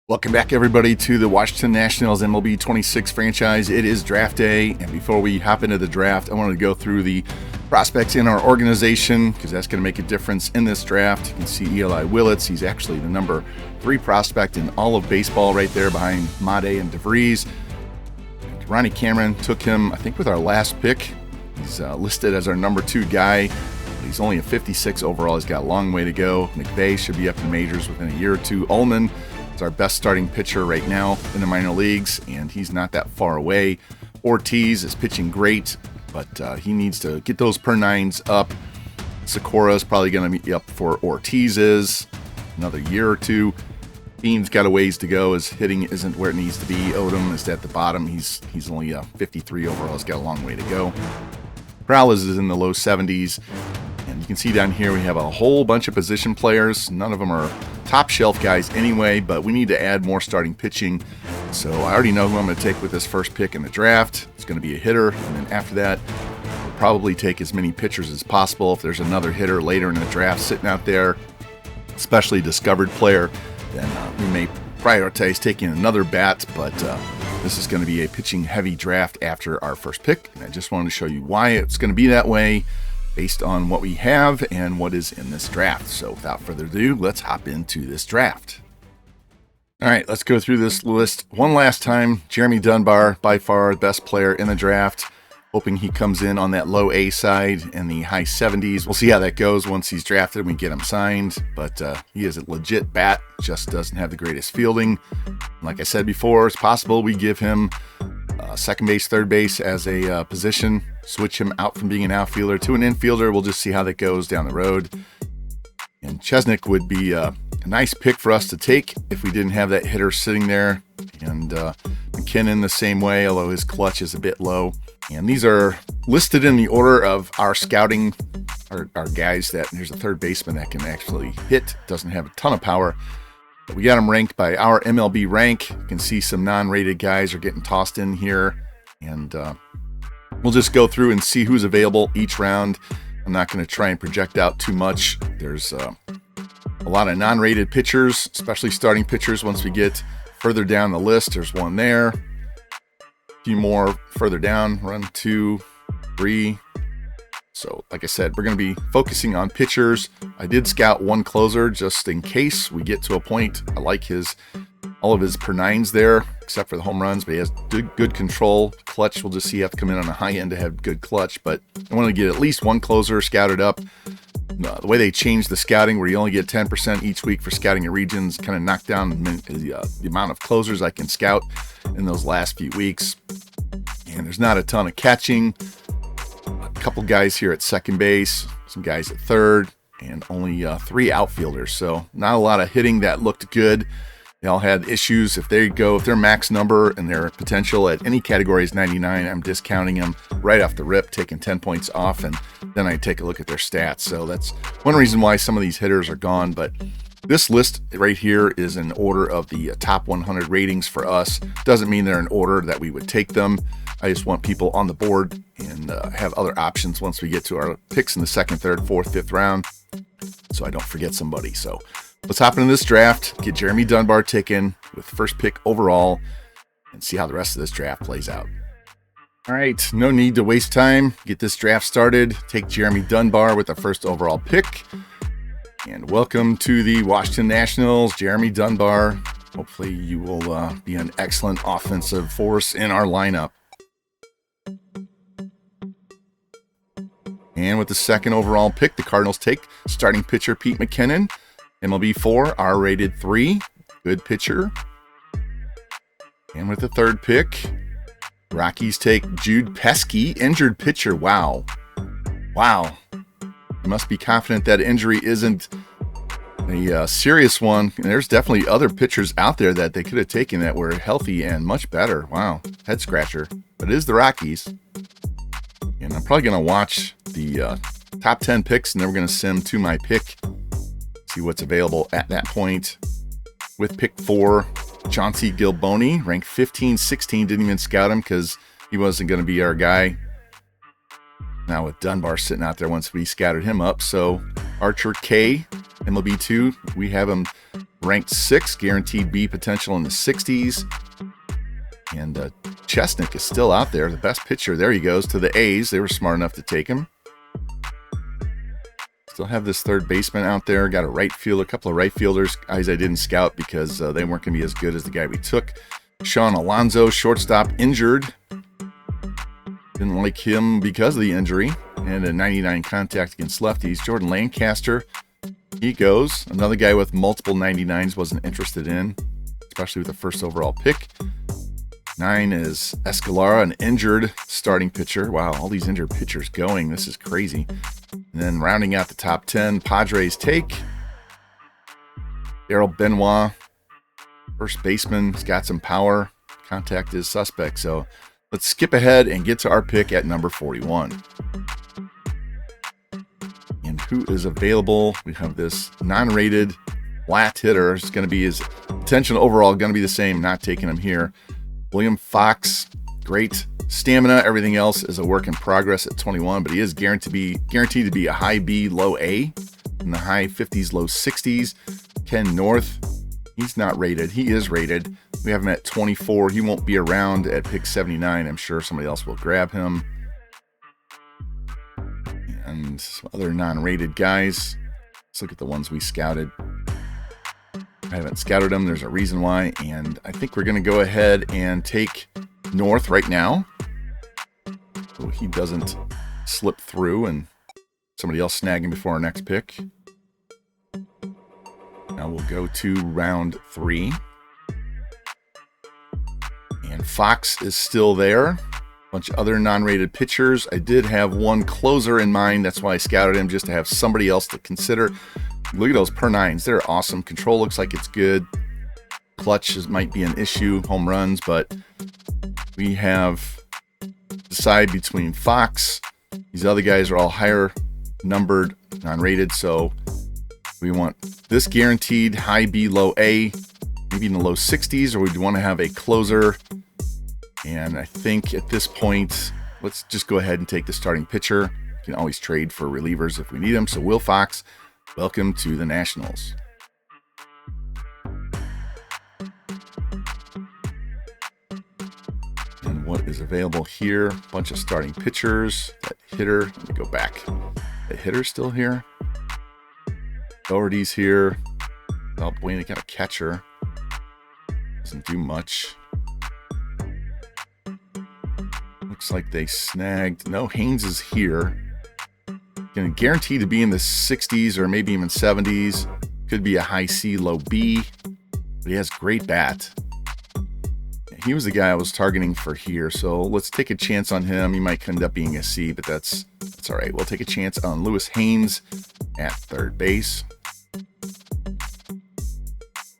Welcome back, everybody, to the Washington Nationals MLB 26 franchise. It is draft day, and before we hop into the draft, I wanted to go through the prospects in our organization because that's going to make a difference in this draft. You can see Eli Willits. He's actually the number 3 prospect in all of baseball right there behind Made and DeVries. Ronnie Cameron took him, I think, with our last pick. He's listed as our number 2 guy. He's only a 56 overall. He's got a long way to go. McVay should be up in majors within a year or two. Ullman is our best starting pitcher right now in the minor leagues, and he's not that far away. Ortiz is pitching great, but he needs to get those per nines up. Sakura is probably going to be up for Ortiz's another year or two. Bean's got a ways to go. His hitting isn't where it needs to be. Odom is at the bottom. He's only 53 overall. He's got a long way to go. Corrales is in the low 70s. And you can see down here we have a whole bunch of position players. None of them are top shelf guys anyway, but we need to add more starting pitching. So I already know who I'm going to take with this first pick in the draft. It's going to be a hitter, and then after that, we'll probably take as many pitchers as possible. If there's another hitter later in the draft sitting out there, especially discovered player, then we may prioritize taking another bat, but this is going to be a pitching heavy draft after our first pick. And I just wanted to show you why it's going to be that way based on what we have and what is in this draft. So without further ado, let's hop into this draft. All right, let's go through this list one last time. Jeremy Dunbar, by far the best player in the draft. Hoping he comes in on that low A side in the high 70s. We'll see how that goes once he's drafted and we get him signed. But he is a legit bat, just doesn't have the greatest fielding. Like I said before, it's possible we give him second base, third base as a position, switch him out from being an outfielder to an infielder. We'll just see how that goes down the road. And Chesnick would be a nice pick for us to take if we didn't have that hitter sitting there. And McKinnon the same way, although his clutch is a bit low. And these are listed in the order of our scouting, our guys that, there's a third baseman that can actually hit, doesn't have a ton of power. But we got them ranked by our MLB rank. You can see some non-rated guys are getting tossed in here. And we'll just go through and see who's available each round. I'm not going to try and project out too much. There's a lot of non-rated pitchers, especially starting pitchers. Once we get further down the list, there's one there. A few more further down, 1, 2, 3. So like I said, we're going to be focusing on pitchers. I did scout one closer just in case we get to a point. I like all of his per nines there, except for the home runs, but he has good control. Clutch, we'll just see, you have to come in on a high end to have good clutch, but I want to get at least one closer scouted up. The way they changed the scouting, where you only get 10% each week for scouting your regions, kind of knocked down the amount of closers I can scout in those last few weeks. And there's not a ton of catching. A couple guys here at second base, some guys at third, and only 3 outfielders. So not a lot of hitting that looked good. They all had issues. If their max number and their potential at any category is 99, I'm discounting them right off the rip, taking 10 points off, and then I take a look at their stats. So that's one reason why some of these hitters are gone. But this list right here is in order of the top 100 ratings for us. Doesn't mean they're in order that we would take them. I just want people on the board and have other options once we get to our picks in the second, third, fourth, fifth round, so I don't forget somebody. So let's hop into this draft, get Jeremy Dunbar taken with first pick overall, and see how the rest of this draft plays out. All right, no need to waste time. Get this draft started. Take Jeremy Dunbar with the first overall pick. And welcome to the Washington Nationals, Jeremy Dunbar. Hopefully you will be an excellent offensive force in our lineup. And with the second overall pick, the Cardinals take starting pitcher Pete McKinnon, MLB 4, R-rated 3, good pitcher. And with the third pick, Rockies take Jude Pesky, injured pitcher. Wow. You must be confident that injury isn't a serious one. And there's definitely other pitchers out there that they could have taken that were healthy and much better. Wow, head scratcher. But it is the Rockies. And I'm probably going to watch the top 10 picks, and then we're going to sim to my pick, see what's available at that point. With pick 4, Chauncey Gilboni, ranked 15-16, didn't even scout him because he wasn't going to be our guy. Now with Dunbar sitting out there once we scattered him up. So Archer K, MLB 2, we have him ranked 6, guaranteed B potential in the 60s. And Chestnut is still out there, the best pitcher. There he goes to the A's. They were smart enough to take him. Still have this third baseman out there. Got a right fielder, a couple of right fielders, guys I didn't scout because they weren't going to be as good as the guy we took. Sean Alonso, shortstop, injured. Didn't like him because of the injury. And a 99 contact against lefties. Jordan Lancaster, he goes. Another guy with multiple 99s, wasn't interested in, especially with the first overall pick. 9 is Escalara, an injured starting pitcher. Wow, all these injured pitchers going. This is crazy. And then rounding out the top 10, Padres take Daryl Benoit, first baseman. He's got some power. Contact is suspect. So let's skip ahead and get to our pick at number 41. And who is available? We have this non-rated flat hitter. It's going to be his attention overall, going to be the same. Not taking him here. William Fox, great stamina. Everything else is a work in progress at 21, but he is guaranteed to be a high B, low A, in the high 50s, low 60s. Ken North, he's not rated. He is rated. We have him at 24. He won't be around at pick 79. I'm sure somebody else will grab him. And some other non-rated guys. Let's look at the ones we scouted. I haven't scouted them. There's a reason why. And I think we're going to go ahead and take North right now, so he doesn't slip through and somebody else snag him before our next pick. Now we'll go to round 3. And Fox is still there. A bunch of other non-rated pitchers. I did have one closer in mind. That's why I scouted him, just to have somebody else to consider. Look at those per 9s. They're awesome. Control looks like it's good. Clutch might be an issue. Home runs, but we have to decide between Fox. These other guys are all higher numbered, non-rated, so we want this guaranteed high B, low A, maybe in the low 60s, or we want to have a closer. And I think at this point, let's just go ahead and take the starting pitcher. You can always trade for relievers if we need them. So Will Fox, welcome to the Nationals. And what is available here? A bunch of starting pitchers. That hitter, let me go back. The hitter's still here. Doherty's here. Oh, boy, they got a catcher. Doesn't do much. Looks like they snagged. No, Haynes is here. Going to guarantee to be in the 60s or maybe even 70s. Could be a high C, low B. But he has great bat. He was the guy I was targeting for here, so let's take a chance on him. He might end up being a C, but that's all right. We'll take a chance on Lewis Haynes at third base.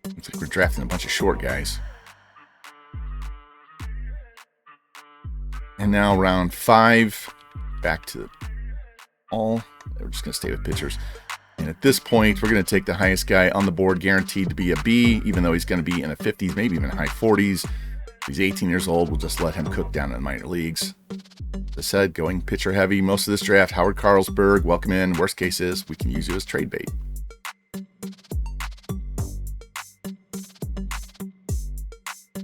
Looks like we're drafting a bunch of short guys. And now round 5, back to all. We're just going to stay with pitchers. And at this point, we're going to take the highest guy on the board, guaranteed to be a B, even though he's going to be in the 50s, maybe even high 40s. He's 18 years old. We'll just let him cook down in the minor leagues. As I said, going pitcher heavy most of this draft. Howard Carlsberg, welcome in. Worst case is we can use you as trade bait.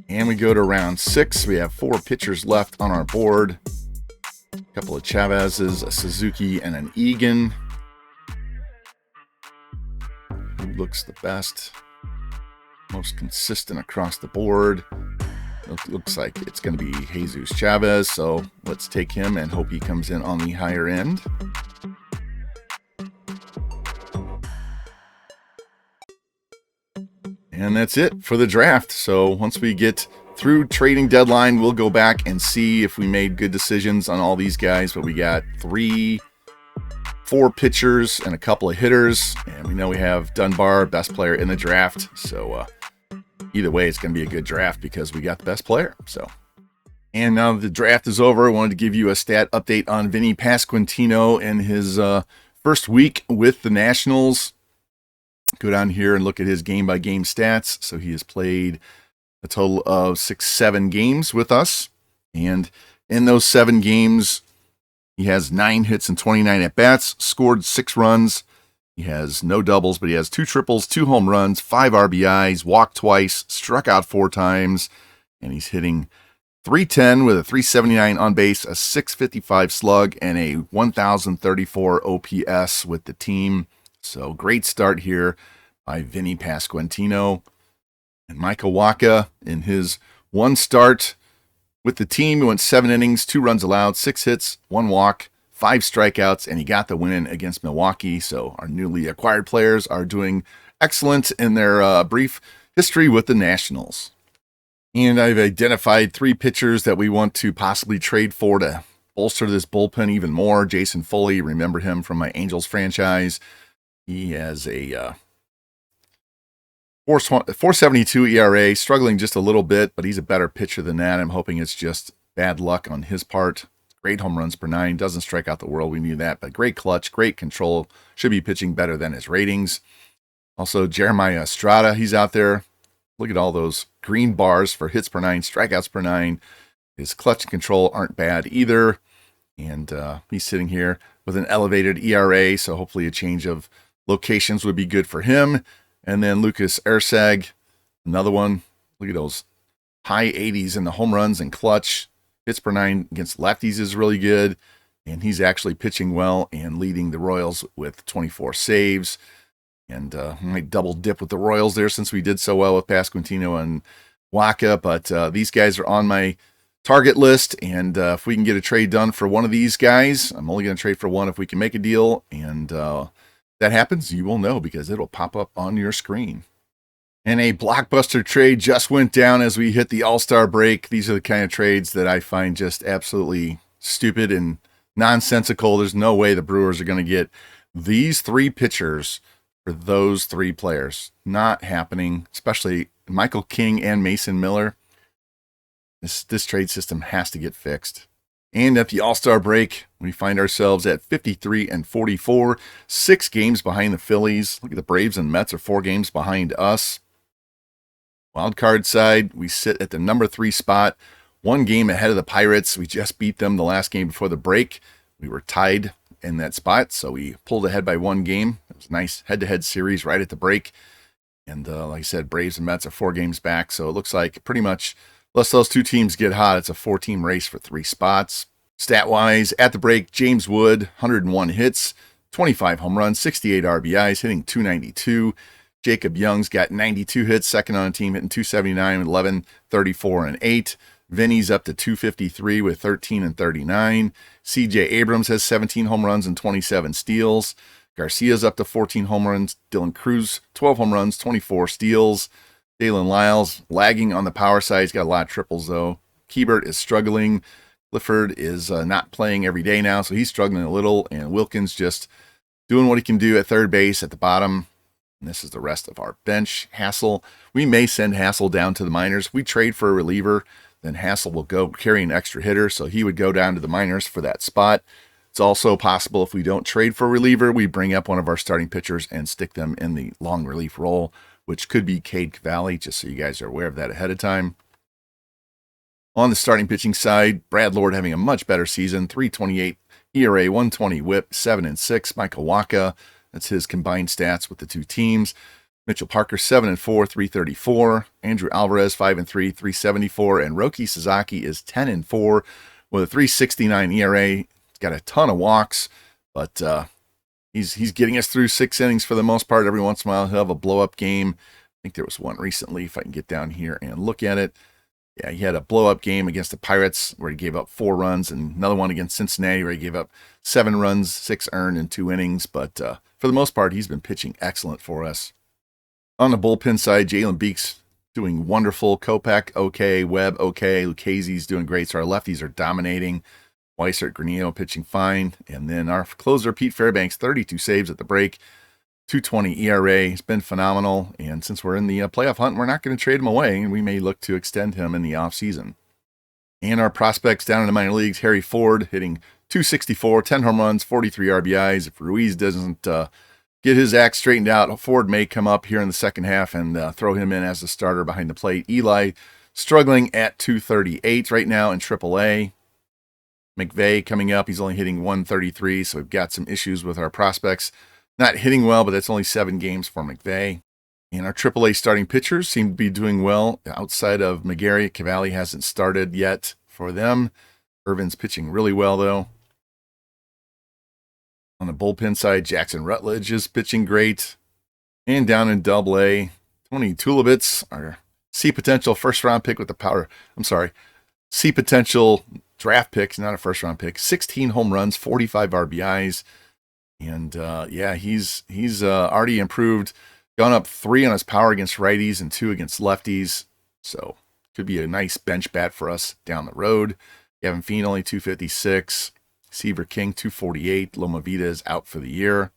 And we go to round 6. We have 4 pitchers left on our board. A couple of Chavez's, a Suzuki, and an Egan. Who looks the best? Most consistent across the board. It looks like it's going to be Jesus Chavez, so let's take him and hope he comes in on the higher end. And that's it for the draft. So once we get through trading deadline, we'll go back and see if we made good decisions on all these guys. But we got 4 pitchers and a couple of hitters, and we know we have Dunbar, best player in the draft. So either way, it's going to be a good draft because we got the best player. So, and now the draft is over, I wanted to give you a stat update on Vinny Pasquantino in his first week with the Nationals. Go down here and look at his game-by-game stats. So he has played a total of 7 games with us. And in those 7 games, he has 9 hits and 29 at-bats, scored 6 runs, He has no doubles, but he has 2 triples, 2 home runs, 5 RBIs, walked twice, struck out 4 times, and he's hitting .310 with a .379 on base, a .655 slug, and a 1,034 OPS with the team. So great start here by Vinny Pasquantino. And Michael Wacha, in his one start with the team, he went 7 innings, 2 runs allowed, 6 hits, 1 walk, 5 strikeouts, and he got the win against Milwaukee. So our newly acquired players are doing excellent in their brief history with the Nationals. And I've identified 3 pitchers that we want to possibly trade for to bolster this bullpen even more. Jason Foley, remember him from my Angels franchise. He has a 4.72 ERA, struggling just a little bit, but he's a better pitcher than that. I'm hoping it's just bad luck on his part. Great home runs per 9, doesn't strike out the world, we knew that, but great clutch, great control, should be pitching better than his ratings. Also, Jeremiah Estrada, he's out there. Look at all those green bars for hits per 9, strikeouts per 9. His clutch and control aren't bad either. And he's sitting here with an elevated ERA, so hopefully a change of locations would be good for him. And then Lucas Erceg, another one. Look at those high 80s in the home runs and clutch. Hits per 9 against lefties is really good. And he's actually pitching well and leading the Royals with 24 saves. And I might double dip with the Royals there since we did so well with Pasquantino and Wacha. But these guys are on my target list. And if we can get a trade done for one of these guys, I'm only going to trade for one if we can make a deal. And that happens, you will know because it'll pop up on your screen. And a blockbuster trade just went down as we hit the All-Star break. These are the kind of trades that I find just absolutely stupid and nonsensical. There's no way the Brewers are going to get these 3 pitchers for those 3 players. Not happening, especially Michael King and Mason Miller. This trade system has to get fixed. And at the All-Star break, we find ourselves at 53-44, 6 games behind the Phillies. Look at the Braves and Mets are 4 games behind us. Wild card side, we sit at the number 3 spot, 1 game ahead of the Pirates. We just beat them the last game before the break. We were tied in that spot, so we pulled ahead by 1 game. It was a nice head-to-head series right at the break. And like I said, Braves and Mets are 4 games back, so it looks like pretty much, unless those 2 teams get hot, it's a 4-team race for 3 spots. Stat-wise, at the break, James Wood, 101 hits, 25 home runs, 68 RBIs, hitting .292. Jacob Young's got 92 hits, second on the team, hitting .279, 11, 34, and 8. Vinny's up to .253 with 13 and 39. CJ Abrams has 17 home runs and 27 steals. Garcia's up to 14 home runs. Dylan Cruz, 12 home runs, 24 steals. Dalen Lyles lagging on the power side. He's got a lot of triples, though. Keibert is struggling. Clifford is not playing every day now, so he's struggling a little. And Wilkins just doing what he can do at third base at the bottom. And this is the rest of our bench. Hassel, we may send Hassel down to the minors. If we trade for a reliever, then Hassel will go carry an extra hitter, so he would go down to the minors for that spot. It's also possible if we don't trade for a reliever, we bring up one of our starting pitchers and stick them in the long relief role, which could be Cade Cavalli, just so you guys are aware of that ahead of time. On the starting pitching side, Brad Lord having a much better season, 3.28 ERA, 120 WHIP, 7-6. Michael Wacha, that's his combined stats with the 2 teams. Mitchell Parker, 7-4, 334. Andrew Alvarez, 5-3, 374. And Roki Sasaki is 10-4 with a 369 ERA. He's got a ton of walks, but he's getting us through 6 innings for the most part. Every once in a while, he'll have a blow-up game. I think there was one recently, if I can get down here and look at it. Yeah, he had a blow-up game against the Pirates where he gave up 4 runs, and another one against Cincinnati where he gave up 7 runs, 6 earned in 2 innings. But for the most part, he's been pitching excellent for us. On the bullpen side, Jalen Beeks doing wonderful. Kopech, okay. Webb, okay. Lucchese's doing great. So our lefties are dominating. Weissert, Granillo pitching fine. And then our closer, Pete Fairbanks, 32 saves at the break. 2.20 ERA. He's been phenomenal. And since we're in the playoff hunt, we're not going to trade him away. And we may look to extend him in the offseason. And our prospects down in the minor leagues, Harry Ford hitting .264, 10 home runs, 43 RBIs. If Ruiz doesn't get his act straightened out, Ford may come up here in the second half and throw him in as the starter behind the plate. Eli struggling at .238 right now in AAA. McVay coming up. He's only hitting .133, so we've got some issues with our prospects Not hitting well, but that's only 7 games for McVay. And our AAA starting pitchers seem to be doing well. Outside of McGarry, Cavalli hasn't started yet for them. Irvin's pitching really well, though. On the bullpen side, Jackson Rutledge is pitching great. And down in Double-A, Tony Tulibits, our C potential first-round pick with the power. C potential draft pick, not a first-round pick. 16 home runs, 45 RBIs. And, he's already improved. Gone up 3 on his power against righties and 2 against lefties. So could be a nice bench bat for us down the road. Gavin Feen only 256. Seaver King 248. Loma Vida is out for the year.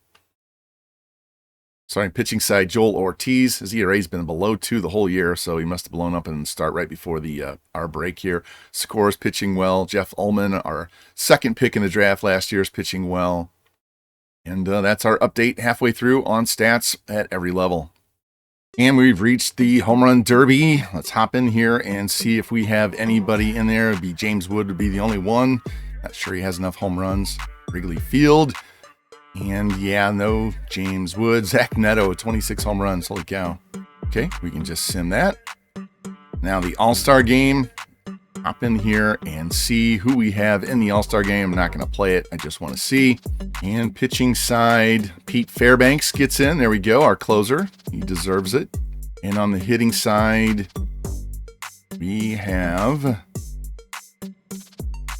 Starting pitching side, Joel Ortiz. His ERA's been below 2 the whole year, so he must have blown up and start right before the our break here. Score's pitching well. Jeff Ullman, our second pick in the draft last year, is pitching well. And that's our update halfway through on stats at every level. And we've reached the home run derby. Let's hop in here and see if we have anybody in there. It'd be James Wood would be the only one. Not sure he has enough home runs. Wrigley Field. And no James Wood. Zach Neto, 26 home runs. Holy cow. Okay, we can just sim that. Now the All-Star game. Hop in here and see who we have in the All-Star game. I'm not going to play it. I just want to see. And pitching side, Pete Fairbanks gets in. There we go, our closer. He deserves it. And on the hitting side, we have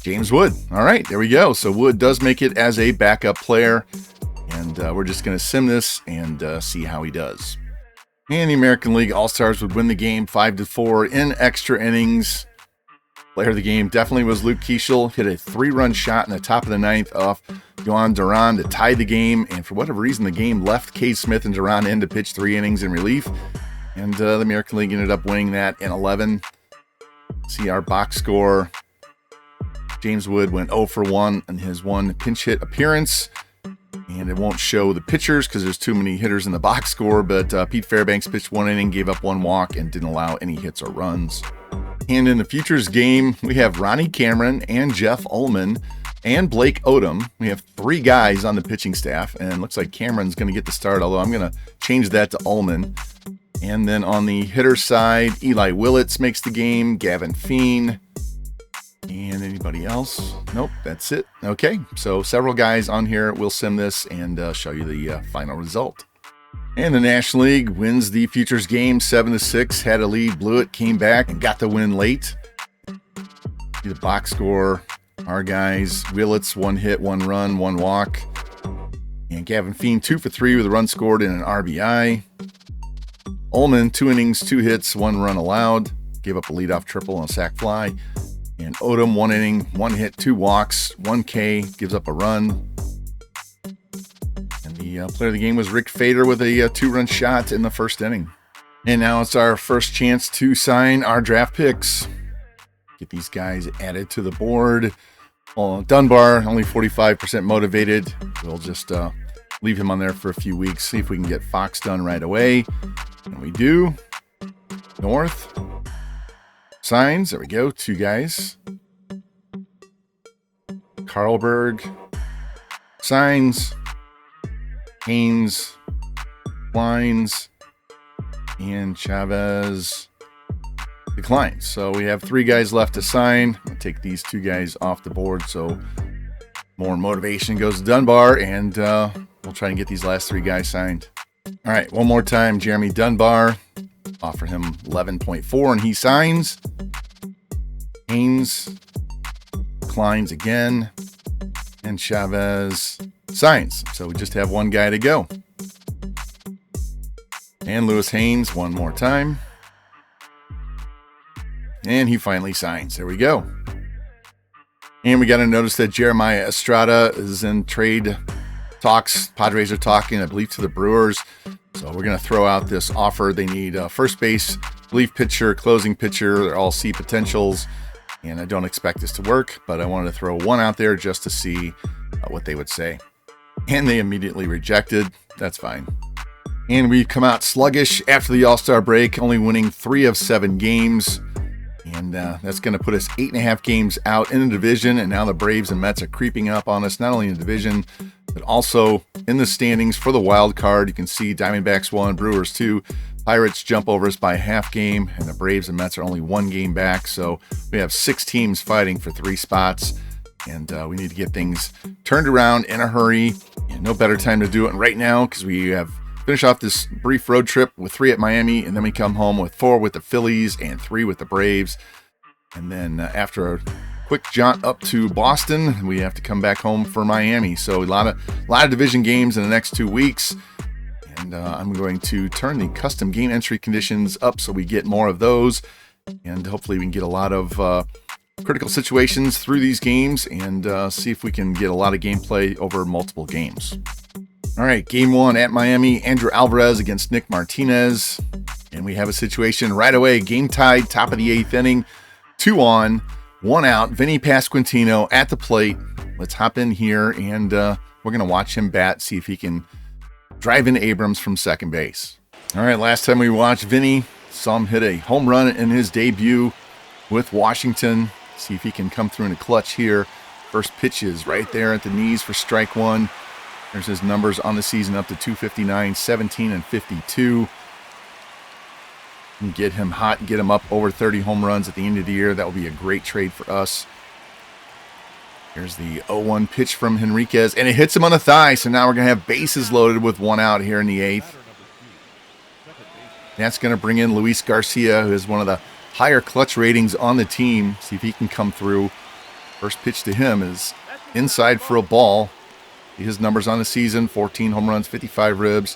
James Wood. All right, there we go. So Wood does make it as a backup player. And we're just going to sim this and see how he does. And the American League All-Stars would win the game 5-4 in extra innings. Player of the game definitely was Luke Keeschel. Hit a 3-run shot in the top of the 9th off Yohan Duran to tie the game. And for whatever reason, the game left Cade Smith and Duran in to pitch 3 innings in relief. And the American League ended up winning that in 11. See our box score. James Wood went 0 for 1 in his 1 pinch hit appearance. And it won't show the pitchers because there's too many hitters in the box score. But Pete Fairbanks pitched 1 inning, gave up 1 walk, and didn't allow any hits or runs. And in the futures game, we have Ronnie Cameron and Jeff Ullman and Blake Odom. We have 3 guys on the pitching staff, and it looks like Cameron's going to get the start, although I'm going to change that to Ullman. And then on the hitter side, Eli Willits makes the game, Gavin Feen, and anybody else? Nope, that's it. Okay, so several guys on here. We'll sim this and show you the final result. And the National League wins the futures game 7-6. Had a lead, blew it, came back, and got the win late. See the box score. Our guys, Willits, 1 hit, 1 run, 1 walk. And Gavin Feen, 2 for 3 with a run scored and an RBI. Ullman, 2 innings, 2 hits, 1 run allowed. Gave up a leadoff triple on a sac fly. And Odom, 1 inning, 1 hit, 2 walks, 1 K, gives up a run. And the player of the game was Rick Fader with a 2-run shot in the first inning. And now it's our first chance to sign our draft picks. Get these guys added to the board. Well, Dunbar, only 45% motivated. We'll just leave him on there for a few weeks, see if we can get Fox done right away. And we do. North. Signs. There we go. 2 guys. Carlberg. Signs. Haynes. Lines. And Chavez declines. So we have 3 guys left to sign. I'll take these 2 guys off the board so more motivation goes to Dunbar, and we'll try and get these last 3 guys signed. All right, one more time. Jeremy Dunbar. Offer him 11.4 and he signs. Haynes declines again. And Chavez signs. So we just have 1 guy to go. And Lewis Haynes one more time. And he finally signs. There we go. And we got to notice that Jeremiah Estrada is in trade talks. Padres are talking, I believe, to the Brewers. So we're going to throw out this offer. They need first base, relief pitcher, closing pitcher. They're all C potentials. And I don't expect this to work, but I wanted to throw 1 out there just to see what they would say. And they immediately rejected. That's fine. And we come out sluggish after the All-Star break, only winning 3 of 7 games. And that's going to put us 8.5 games out in the division. And now the Braves and Mets are creeping up on us, not only in the division, But also in the standings for the wild card, you can see Diamondbacks 1, Brewers 2, Pirates jump over us by a half game, and the Braves and Mets are only 1 game back. So we have 6 teams fighting for 3 spots, and we need to get things turned around in a hurry. And no better time to do it right now, because we have finished off this brief road trip with 3 at Miami, and then we come home with 4 with the Phillies and 3 with the Braves. And then after a quick jaunt up to Boston, we have to come back home for Miami. So a lot of division games in the next 2 weeks. And I'm going to turn the custom game entry conditions up so we get more of those. And hopefully we can get a lot of critical situations through these games and see if we can get a lot of gameplay over multiple games. All right, game 1 at Miami, Andrew Alvarez against Nick Martinez. And we have a situation right away, game tied, top of the 8th inning, 2 on, 1 out, Vinny Pasquantino at the plate. Let's hop in here and we're going to watch him bat, see if he can drive in Abrams from second base. All right, last time we watched Vinny, saw him hit a home run in his debut with Washington. See if he can come through in a clutch here. First pitch is right there at the knees for strike 1. There's his numbers on the season up to 259, 17, and 52. And get him hot and get him up over 30 home runs at the end of the year. That will be a great trade for us. Here's the 0-1 pitch from Henriquez, and it hits him on the thigh. So now we're going to have bases loaded with 1 out here in the 8th. That's going to bring in Luis Garcia, who is one of the higher clutch ratings on the team. See if he can come through. First pitch to him is inside for a ball. His numbers on the season, 14 home runs, 55 ribs,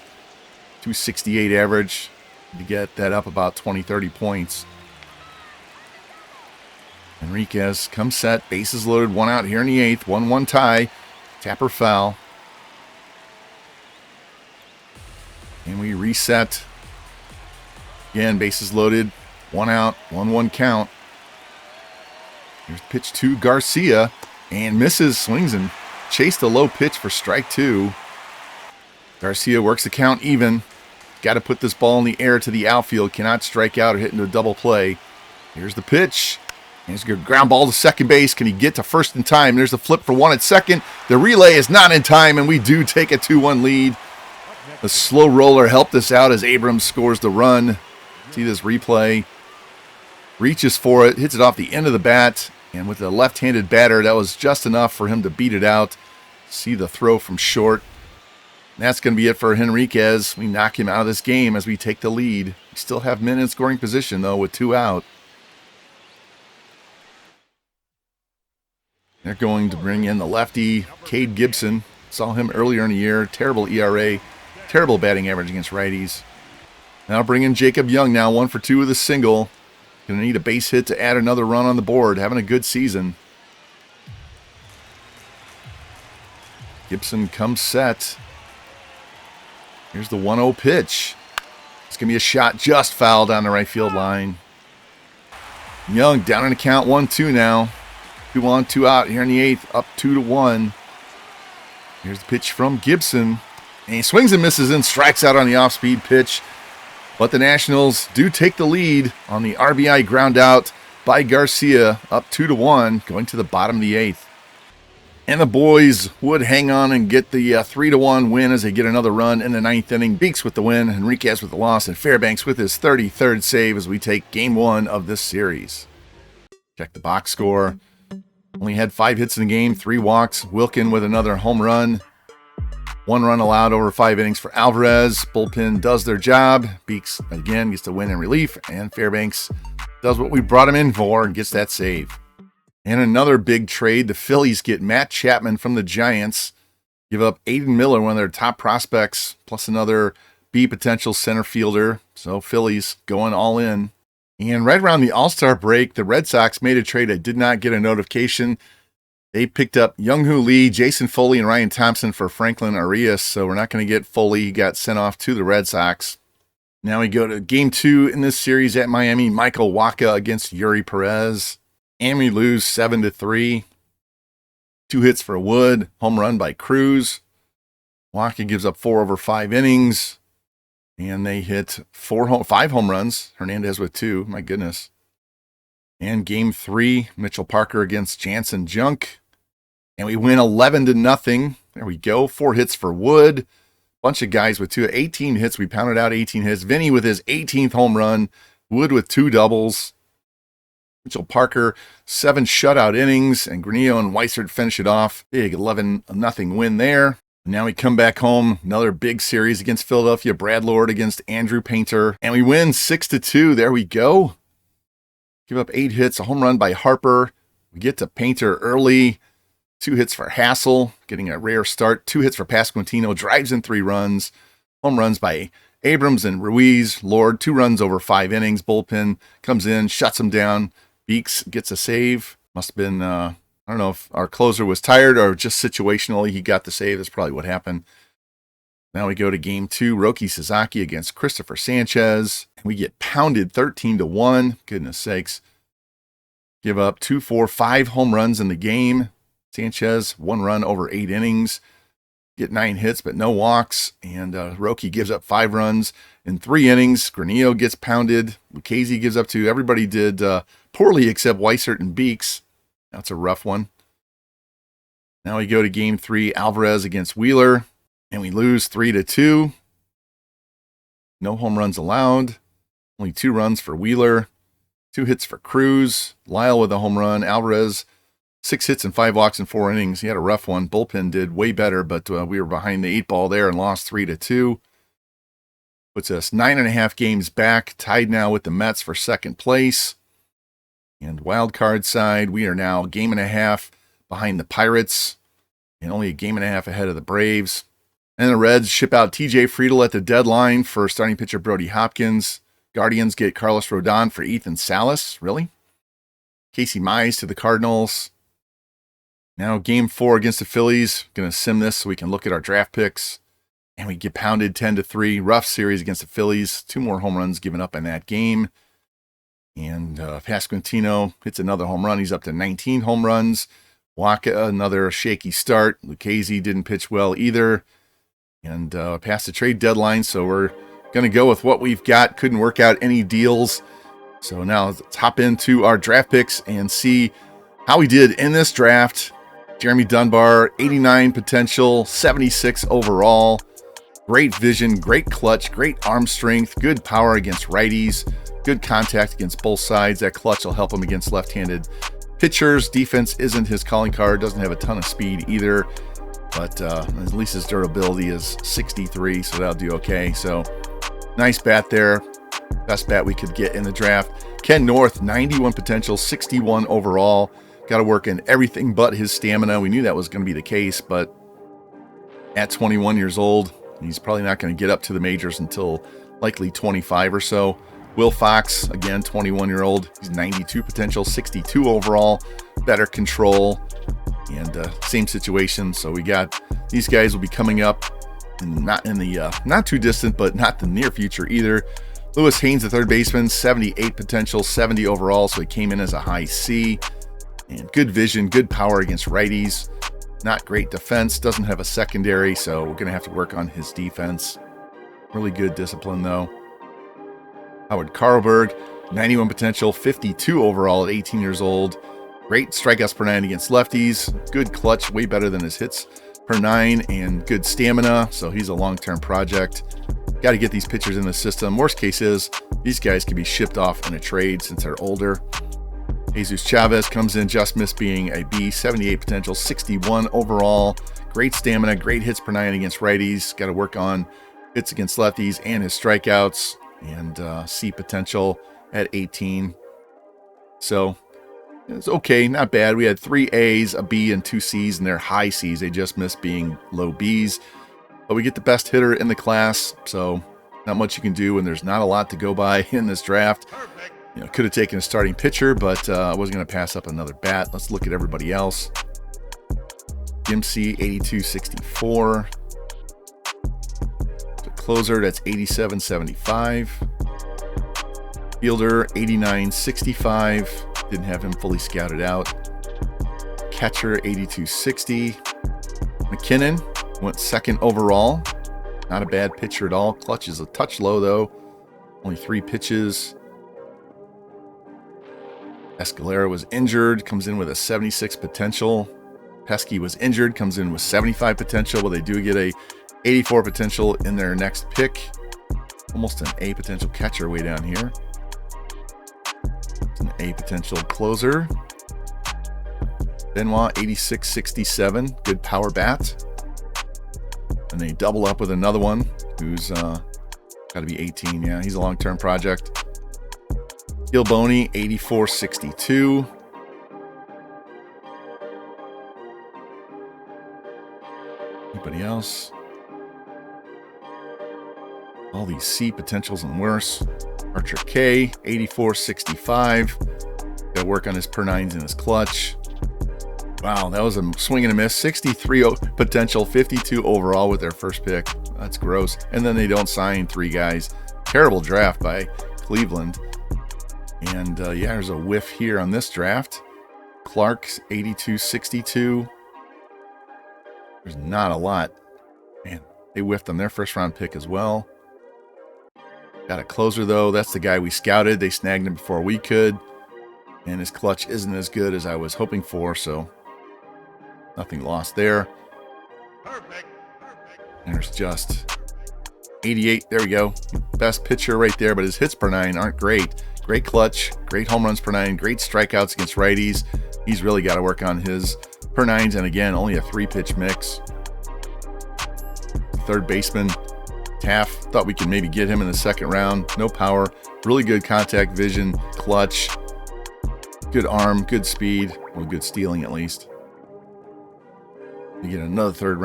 268 average. To get that up about 20, 30 points. Henriquez comes set, bases loaded, 1 out here in the 8th, 1-1 tie, tapper foul. And we reset. Again, bases loaded, 1 out, 1-1 count. Here's pitch to Garcia, and misses, swings and chased a low pitch for strike 2. Garcia works the count even. Got to put this ball in the air to the outfield. Cannot strike out or hit into a double play. Here's the pitch. And he's going to ground ball to second base. Can he get to first in time? There's the flip for 1 at second. The relay is not in time, and we do take a 2-1 lead. The slow roller helped us out as Abrams scores the run. See this replay. Reaches for it, hits it off the end of the bat. And with a left-handed batter, that was just enough for him to beat it out. See the throw from short. And that's going to be it for Henriquez. We knock him out of this game as we take the lead. We still have men in scoring position, though, with 2 out. They're going to bring in the lefty, Cade Gibson. Saw him earlier in the year. Terrible ERA. Terrible batting average against righties. Now bring in Jacob Young now, 1 for 2 with a single. Going to need a base hit to add another run on the board. Having a good season. Gibson comes set. Here's the 1-0 pitch. It's going to be a shot just foul down the right field line. Young down in the count, 1-2 now. 2 on, 2 out here in the 8th, up 2-1. Here's the pitch from Gibson. And he swings and misses and strikes out on the off-speed pitch. But the Nationals do take the lead on the RBI ground out by Garcia, up 2-1, going to the bottom of the 8th. And the boys would hang on and get the 3-1 win as they get another run in the 9th inning. Beeks with the win, Henriquez with the loss, and Fairbanks with his 33rd save as we take game 1 of this series. Check the box score. Only had 5 hits in the game, 3 walks. Wilkin with another home run. 1 run allowed over 5 innings for Alvarez. Bullpen does their job. Beeks, again, gets the win in relief. And Fairbanks does what we brought him in for and gets that save. And another big trade, the Phillies get Matt Chapman from the Giants, give up Aiden Miller, one of their top prospects, plus another B potential center fielder. So Phillies going all in. And right around the All-Star break, the Red Sox made a trade. I did not get a notification. They picked up Young-Hoo Lee, Jason Foley, and Ryan Thompson for Franklin Arias. So we're not going to get Foley. He got sent off to the Red Sox. Now we go to game 2 in this series at Miami. Michael Wacha against Yuri Perez. And we lose 7-3. 2 hits for Wood. Home run by Cruz. Wacha gives up 4 over 5 innings. And they hit 5 home runs. Hernandez with 2. My goodness. And game 3, Mitchell Parker against Jansen Junk. And we win 11-0. There we go. 4 hits for Wood. Bunch of guys with 18 hits. We pounded out 18 hits. Vinny with his 18th home run. Wood with 2 doubles. Mitchell Parker, 7 shutout innings. And Granillo and Weissert finish it off. Big 11-0 win there. Now we come back home. Another big series against Philadelphia. Brad Lord against Andrew Painter. And we win 6-2. There we go. Give up 8 hits. A home run by Harper. We get to Painter early. 2 hits for Hassel, getting a rare start. 2 hits for Pasquantino, drives in 3 runs. Home runs by Abrams and Ruiz. Lord, 2 runs over 5 innings. Bullpen comes in, shuts him down. Beeks gets a save. Must have been, I don't know if our closer was tired or just situationally he got the save. That's probably what happened. Now we go to game 2. Roki Sasaki against Christopher Sanchez. And we get pounded 13-1. Goodness sakes. Give up 2, 4, 5 home runs in the game. Sanchez, 1 run over 8 innings. Get 9 hits, but no walks. And Roki gives up 5 runs in 3 innings. Granillo gets pounded. Lucchese gives up 2. Everybody did poorly except Weissert and Beeks. That's a rough one. Now we go to game 3. Alvarez against Wheeler. And we lose 3-2. No home runs allowed. Only 2 runs for Wheeler. 2 hits for Cruz. Lyle with a home run. Alvarez, 6 hits and 5 walks in 4 innings. He had a rough one. Bullpen did way better, but we were behind the 8 ball there and lost 3-2. Puts us 9.5 games back, tied now with the Mets for second place. And wild card side, we are now a game and a half behind the Pirates and only a game and a half ahead of the Braves. And the Reds ship out TJ Friedl at the deadline for starting pitcher Brody Hopkins. Guardians get Carlos Rodon for Ethan Salas. Really? Casey Mize to the Cardinals. Now game 4 against the Phillies. Going to sim this so we can look at our draft picks. And we get pounded 10-3. Rough series against the Phillies. 2 more home runs given up in that game. And Pasquantino hits another home run. He's up to 19 home runs. Waka, another shaky start. Lucchese didn't pitch well either. And past the trade deadline, so we're going to go with what we've got. Couldn't work out any deals. So now let's hop into our draft picks and see how we did in this draft. Jeremy Dunbar, 89 potential, 76 overall. Great vision, great clutch, great arm strength, good power against righties, good contact against both sides. That clutch will help him against left-handed pitchers. Defense isn't his calling card, doesn't have a ton of speed either. But at least his durability is 63, so that'll do okay. So nice bat there. Best bat we could get in the draft. Ken North, 91 potential, 61 overall. Got to work in everything but his stamina. We knew that was going to be the case, but at 21 years old, he's probably not going to get up to the majors until likely 25 or so. Will Fox, again, 21-year-old. He's 92 potential, 62 overall. Better control. And same situation. So we got these guys will be coming up, not in the not too distant, but not the near future either. Lewis Haynes, the third baseman, 78 potential, 70 overall. So he came in as a high C. And good vision, good power against righties. Not great defense. Doesn't have a secondary, so we're going to have to work on his defense. Really good discipline, though. Howard Carlberg, 91 potential, 52 overall at 18 years old. Great strikeouts per 9 against lefties. Good clutch, way better than his hits per 9, and good stamina. So he's a long-term project. Got to get these pitchers in the system. Worst case is these guys can be shipped off in a trade since they're older. Jesus Chavez comes in, just missed being a B, 78 potential, 61 overall. Great stamina, great hits per 9 against righties. Got to work on hits against lefties and his strikeouts. And C potential at 18. So it's okay, not bad. We had 3 A's, a B, and 2 C's, and they're high C's. They just missed being low B's. But we get the best hitter in the class, so not much you can do when there's not a lot to go by in this draft. You know, could have taken a starting pitcher, but I wasn't going to pass up another bat. Let's look at everybody else. MC, 82-64. The closer, that's 87-75. Fielder, 89-65. Didn't have him fully scouted out. Catcher, 82-60. McKinnon went second overall. Not a bad pitcher at all. Clutch is a touch low, though. Only 3 pitches. Escalera was injured. Comes in with a 76 potential. Pesky was injured, comes in with 75 potential, but they do get a 84 potential in their next pick. Almost an A potential catcher way down here. It's an A potential closer. Benoit, 86-67, good power bat. And they double up with another one who's got to be 18. Yeah, he's a long-term project. Gilboni, 84-62. Anybody else? All these C potentials and worse. Archer K, 84-65. Got to work on his per nines and his clutch. Wow, that was a swing and a miss. 63 potential, 52 overall with their first pick. That's gross. And then they don't sign 3 guys. Terrible draft by Cleveland. And yeah, there's a whiff here on this draft. Clark's 82-62. There's not a lot. Man, they whiffed on their first round pick as well. Got a closer though. That's the guy we scouted. They snagged him before we could. And his clutch isn't as good as I was hoping for, so nothing lost there. Perfect. There's just 88. There we go. Best pitcher right there, but his hits per 9 aren't great. Great clutch, great home runs per 9, great strikeouts against righties. He's really got to work on his per 9s, and again, only a 3-pitch mix. Third baseman, Taff, thought we could maybe get him in the second round. No power, really good contact vision, clutch, good arm, good speed, well, good stealing at least. You get another third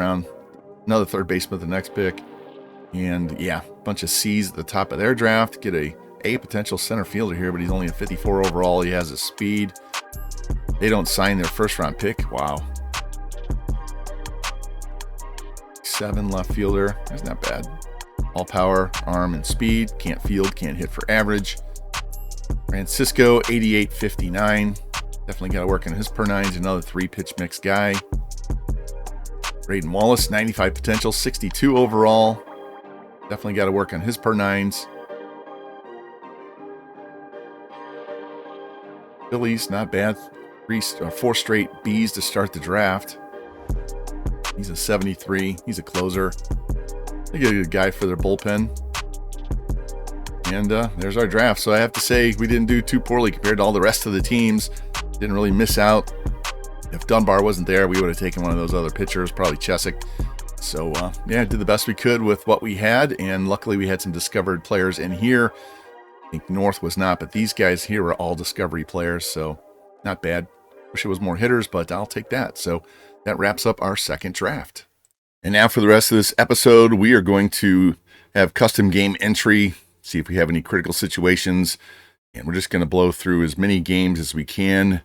baseman with the next pick. And yeah, a bunch of C's at the top of their draft. Get a potential center fielder here, but he's only a 54 overall. He has a speed. They don't sign their first round pick. Wow. 7 left fielder. That's not bad. All power, arm, and speed. Can't field, can't hit for average. Francisco, 88-59. Definitely got to work on his per 9s. Another 3-pitch mix guy. Braden Wallace, 95 potential, 62 overall. Definitely got to work on his per 9s. Phillies, not bad. 4 straight Bs to start the draft. He's a 73. He's a closer. They get a good guy for their bullpen. And there's our draft. So I have to say, we didn't do too poorly compared to all the rest of the teams. Didn't really miss out. If Dunbar wasn't there, we would have taken one of those other pitchers, probably Chesick. So, yeah, did the best we could with what we had. And luckily, we had some discovered players in here. I think North was not, but these guys here were all discovery players. So, not bad. Wish it was more hitters, but I'll take that. So, that wraps up our second draft. And now for the rest of this episode, we are going to have custom game entry, see if we have any critical situations, and we're just going to blow through as many games as we can,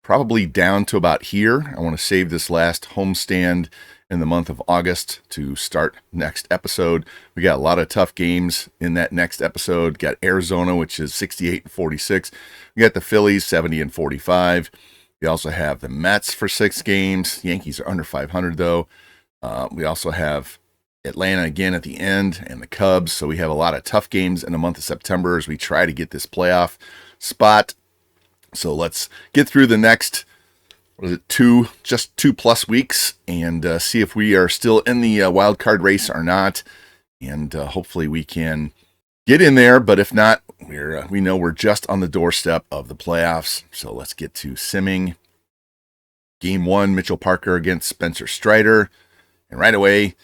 probably down to about here. I want to save this last homestand in the month of August to start next episode. We got a lot of tough games in that next episode. Got Arizona, which is 68-46. We got the Phillies, 70-45. We also have the Mets for 6 games. Yankees are under 500 though. We also have Atlanta again at the end and the Cubs. So we have a lot of tough games in the month of September as we try to get this playoff spot. So let's get through the next, just 2+ weeks and see if we are still in the wild card race or not. And hopefully we can get in there. But if not, we know we're just on the doorstep of the playoffs. So let's get to simming. Game 1, Mitchell Parker against Spencer Strider. And right away,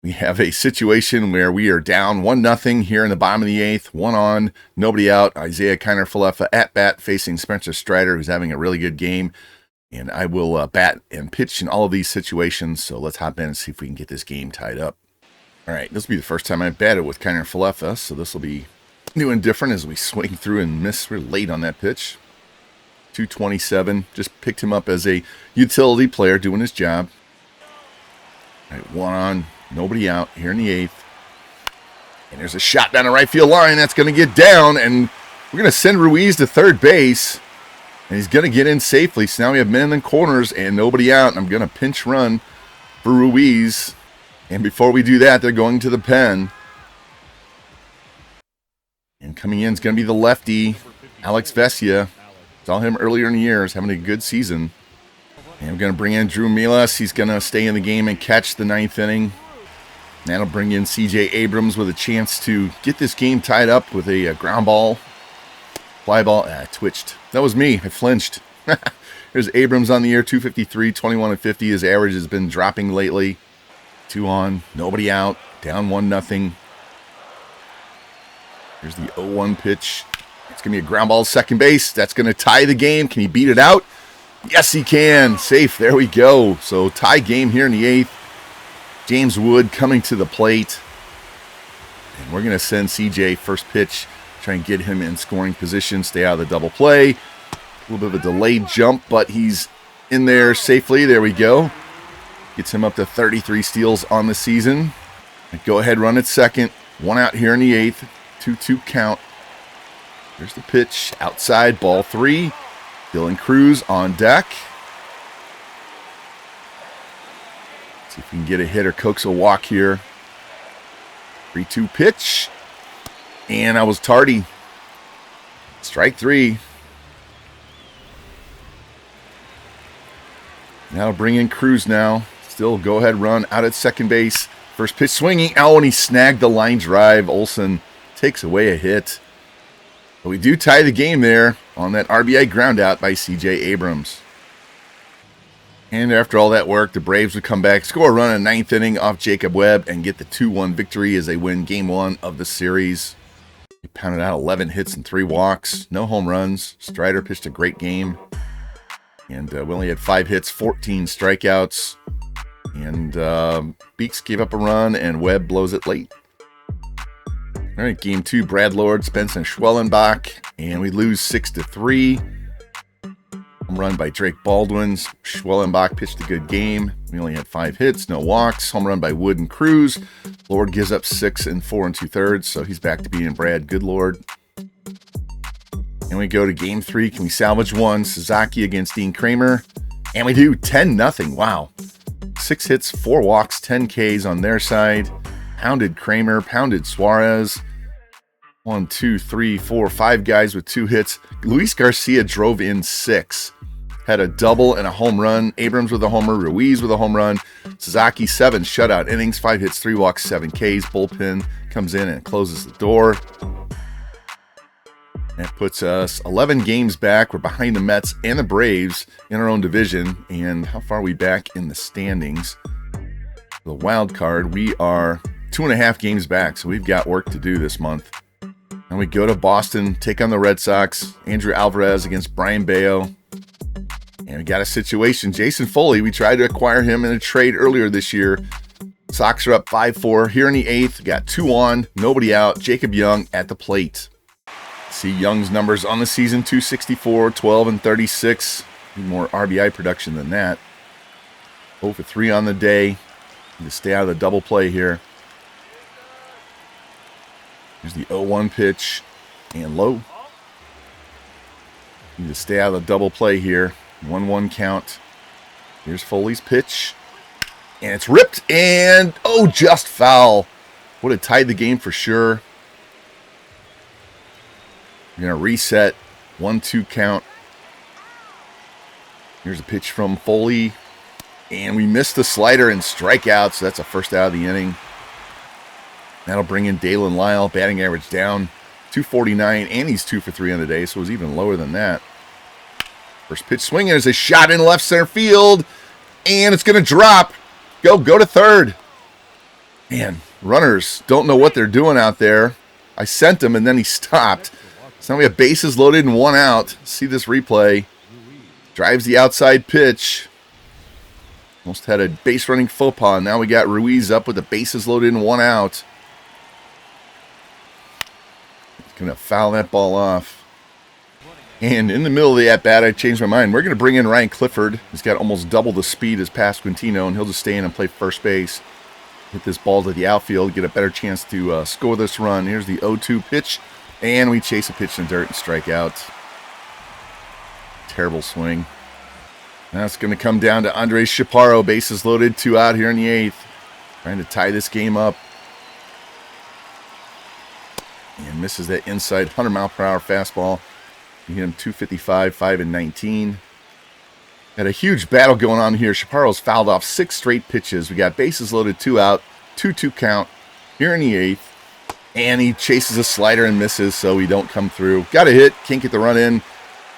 we have a situation where we are down 1-0 here in the bottom of the 8th. 1 on, nobody out. Isaiah Kiner-Falefa at bat facing Spencer Strider, who's having a really good game. And I will bat and pitch in all of these situations. So let's hop in and see if we can get this game tied up. All right, this will be the first time I've batted with Kiner-Falefa. So this will be new and different as we swing through and miss. We're late on that pitch. 227. Just picked him up as a utility player doing his job. All right, 1 on. Nobody out here in the 8th. And there's a shot down the right field line. That's going to get down. And we're going to send Ruiz to third base. And he's going to get in safely. So now we have men in the corners and nobody out. And I'm going to pinch run for Ruiz. And before we do that, they're going to the pen. And coming in is going to be the lefty, Alex Vesia. Saw him earlier in the year. He's having a good season. And we're going to bring in Drew Milas. He's going to stay in the game and catch the 9th inning. That'll bring in C.J. Abrams with a chance to get this game tied up with a ground ball. Fly ball. I twitched. That was me. I flinched. Here's Abrams on the year, 253, 21 50. His average has been dropping lately. 2 on, nobody out, down 1-0. Here's the 0-1 pitch. It's going to be a ground ball to second base. That's going to tie the game. Can he beat it out? Yes, he can. Safe. There we go. So tie game here in the 8th. James Wood coming to the plate. And we're going to send CJ first pitch. Try and get him in scoring position. Stay out of the double play. A little bit of a delayed jump, but he's in there safely. There we go. Gets him up to 33 steals on the season. Go ahead, run at second. 1 out here in the 8th. 2-2 count. Here's the pitch. Outside, ball 3. Dylan Cruz on deck. See if we can get a hit or coax a walk here. 3-2 pitch. And I was tardy. Strike 3. Now bring in Cruz now. Still go ahead run out at second base. First pitch swinging. Oh, and he snagged the line drive. Olsen takes away a hit. But we do tie the game there on that RBI ground out by C.J. Abrams. And after all that work, the Braves would come back, score a run in the 9th inning off Jacob Webb, and get the 2-1 victory as they win Game 1 of the series. He pounded out 11 hits and 3 walks. No home runs. Strider pitched a great game. And we only had 5 hits, 14 strikeouts. And Beeks gave up a run, and Webb blows it late. All right, Game 2, Brad Lord, Spencer Schwellenbach, and we lose 6-3. Home run by Drake Baldwin. Schwellenbach pitched a good game. We only had 5 hits, no walks. Home run by Wood and Cruz. Lord gives up 6 and 4 2/3, so he's back to being Brad Goodlord. And we go to Game 3. Can we salvage one? Suzuki against Dean Kramer. And we do 10-0. Wow. 6 hits, 4 walks, 10 Ks on their side. Pounded Kramer, pounded Suarez. 1, 2, 3, 4, 5 guys with 2 hits. Luis Garcia drove in 6. Had a double and a home run. Abrams with a homer. Ruiz with a home run. Suzuki, 7 shutout innings, 5 hits, 3 walks, 7 Ks. Bullpen comes in and closes the door. That puts us 11 games back. We're behind the Mets and the Braves in our own division. And how far are we back in the standings? The wild card, we are 2.5 games back, so we've got work to do this month. And we go to Boston, take on the Red Sox. Andrew Alvarez against Brian Bayo. And we got a situation. Jason Foley, we tried to acquire him in a trade earlier this year. Sox are up 5-4. Here in the 8th, got 2 on, nobody out. Jacob Young at the plate. See Young's numbers on the season, 264, 12 and 36. Need more RBI production than that. 0 for 3 on the day. Need to stay out of the double play here. Here's the 0-1 pitch and low. Need to stay out of the double play here. 1-1 count. Here's Foley's pitch. And it's ripped and, oh, just foul. Would have tied the game for sure. We're going to reset. 1-2 count. Here's a pitch from Foley. And we missed the slider and strikeout, so that's a first out of the inning. That'll bring in Dalen Lyle, batting average down 249, and he's 2 for 3 on the day, so it was even lower than that. First pitch swinging, there's a shot in left center field, and it's going to drop. Go to third. Man, runners don't know what they're doing out there. I sent him, and then he stopped. So now we have bases loaded and 1 out. See this replay. Drives the outside pitch. Almost had a base running faux pas. Now we got Ruiz up with the bases loaded and 1 out. He's going to foul that ball off. And in the middle of the at-bat, I changed my mind. We're going to bring in Ryan Clifford. He's got almost double the speed as Pasquantino, and he'll just stay in and play first base. Hit this ball to the outfield, get a better chance to score this run. Here's the 0-2 pitch, and we chase a pitch in the dirt and strike out. Terrible swing. Now it's going to come down to Andres Chaparro, bases loaded, 2 out here in the 8th. Trying to tie this game up. And misses that inside 100-mile-per-hour fastball. You hit him 255, 5 and 19. Had a huge battle going on here. Chaparro's fouled off 6 straight pitches. We got bases loaded, 2 out, 2-2 count here in the 8th. And he chases a slider and misses, so we don't come through. Got a hit, can't get the run in.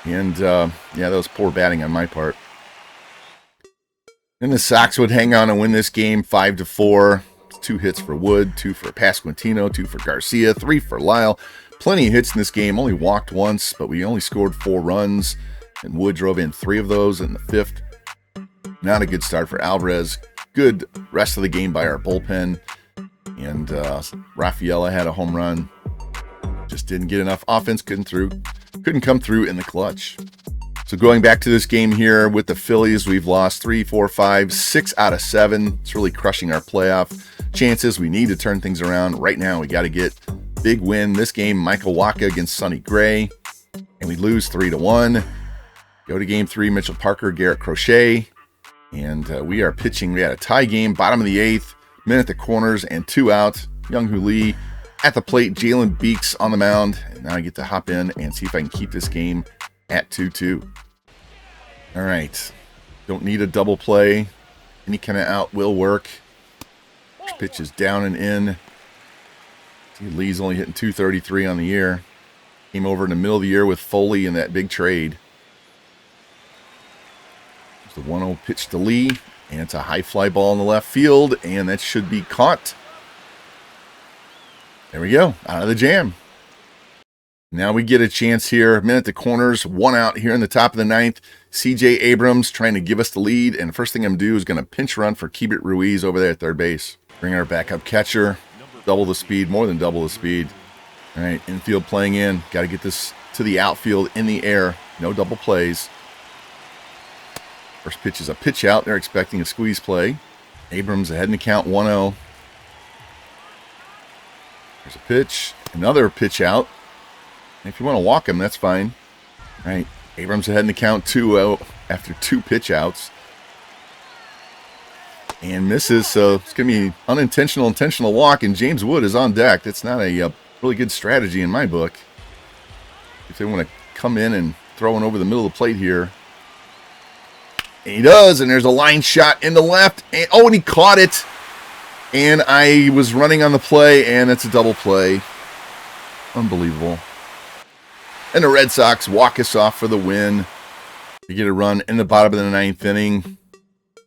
And, yeah, that was poor batting on my part. And the Sox would hang on and win this game 5-4. 2 hits for Wood, 2 for Pasquantino, 2 for Garcia, 3 for Lyle. Plenty of hits in this game. Only walked once, but we only scored 4 runs. And Wood drove in 3 of those in the 5th. Not a good start for Alvarez. Good rest of the game by our bullpen. And Rafaela had a home run. Just didn't get enough offense. Couldn't come through in the clutch. So going back to this game here with the Phillies, we've lost 3, 4, 5, 6 out of 7. It's really crushing our playoff chances. We need to turn things around right now. We got to get big win this game. Michael Wacha against Sonny Gray, and we lose 3-1. Go to game 3, Mitchell Parker, Garrett Crochet, and we are pitching. We had a tie game, bottom of the 8th, men at the corners, and 2 out. Young-Hoo Lee at the plate, Jalen Beeks on the mound, and now I get to hop in and see if I can keep this game at 2-2. All right, don't need a double play. Any kind of out will work. First pitch is down and in. See, Lee's only hitting 233 on the year. Came over in the middle of the year with Foley in that big trade. The 1-0 pitch to Lee, and it's a high fly ball in the left field, and that should be caught. There we go, out of the jam. Now we get a chance here. Men at the corners, 1 out here in the top of the 9th. CJ Abrams trying to give us the lead, and the first thing I'm going to do is going to pinch run for Keibert Ruiz over there at third base. Bring our backup catcher, double the speed, more than double the speed. All right, infield playing in. Got to get this to the outfield in the air. No double plays. First pitch is a pitch out. They're expecting a squeeze play. Abrams ahead in the count, 1-0. There's a pitch. Another pitch out. If you want to walk him, that's fine. All right. Abrams ahead in the count, 2-0 after 2 pitch outs. And misses, so it's going to be intentional walk, and James Wood is on deck. That's not a really good strategy in my book. If they want to come in and throw one over the middle of the plate here. And he does, and there's a line shot in the left. And he caught it. And I was running on the play, and it's a double play. Unbelievable. And the Red Sox walk us off for the win. We get a run in the bottom of the 9th inning.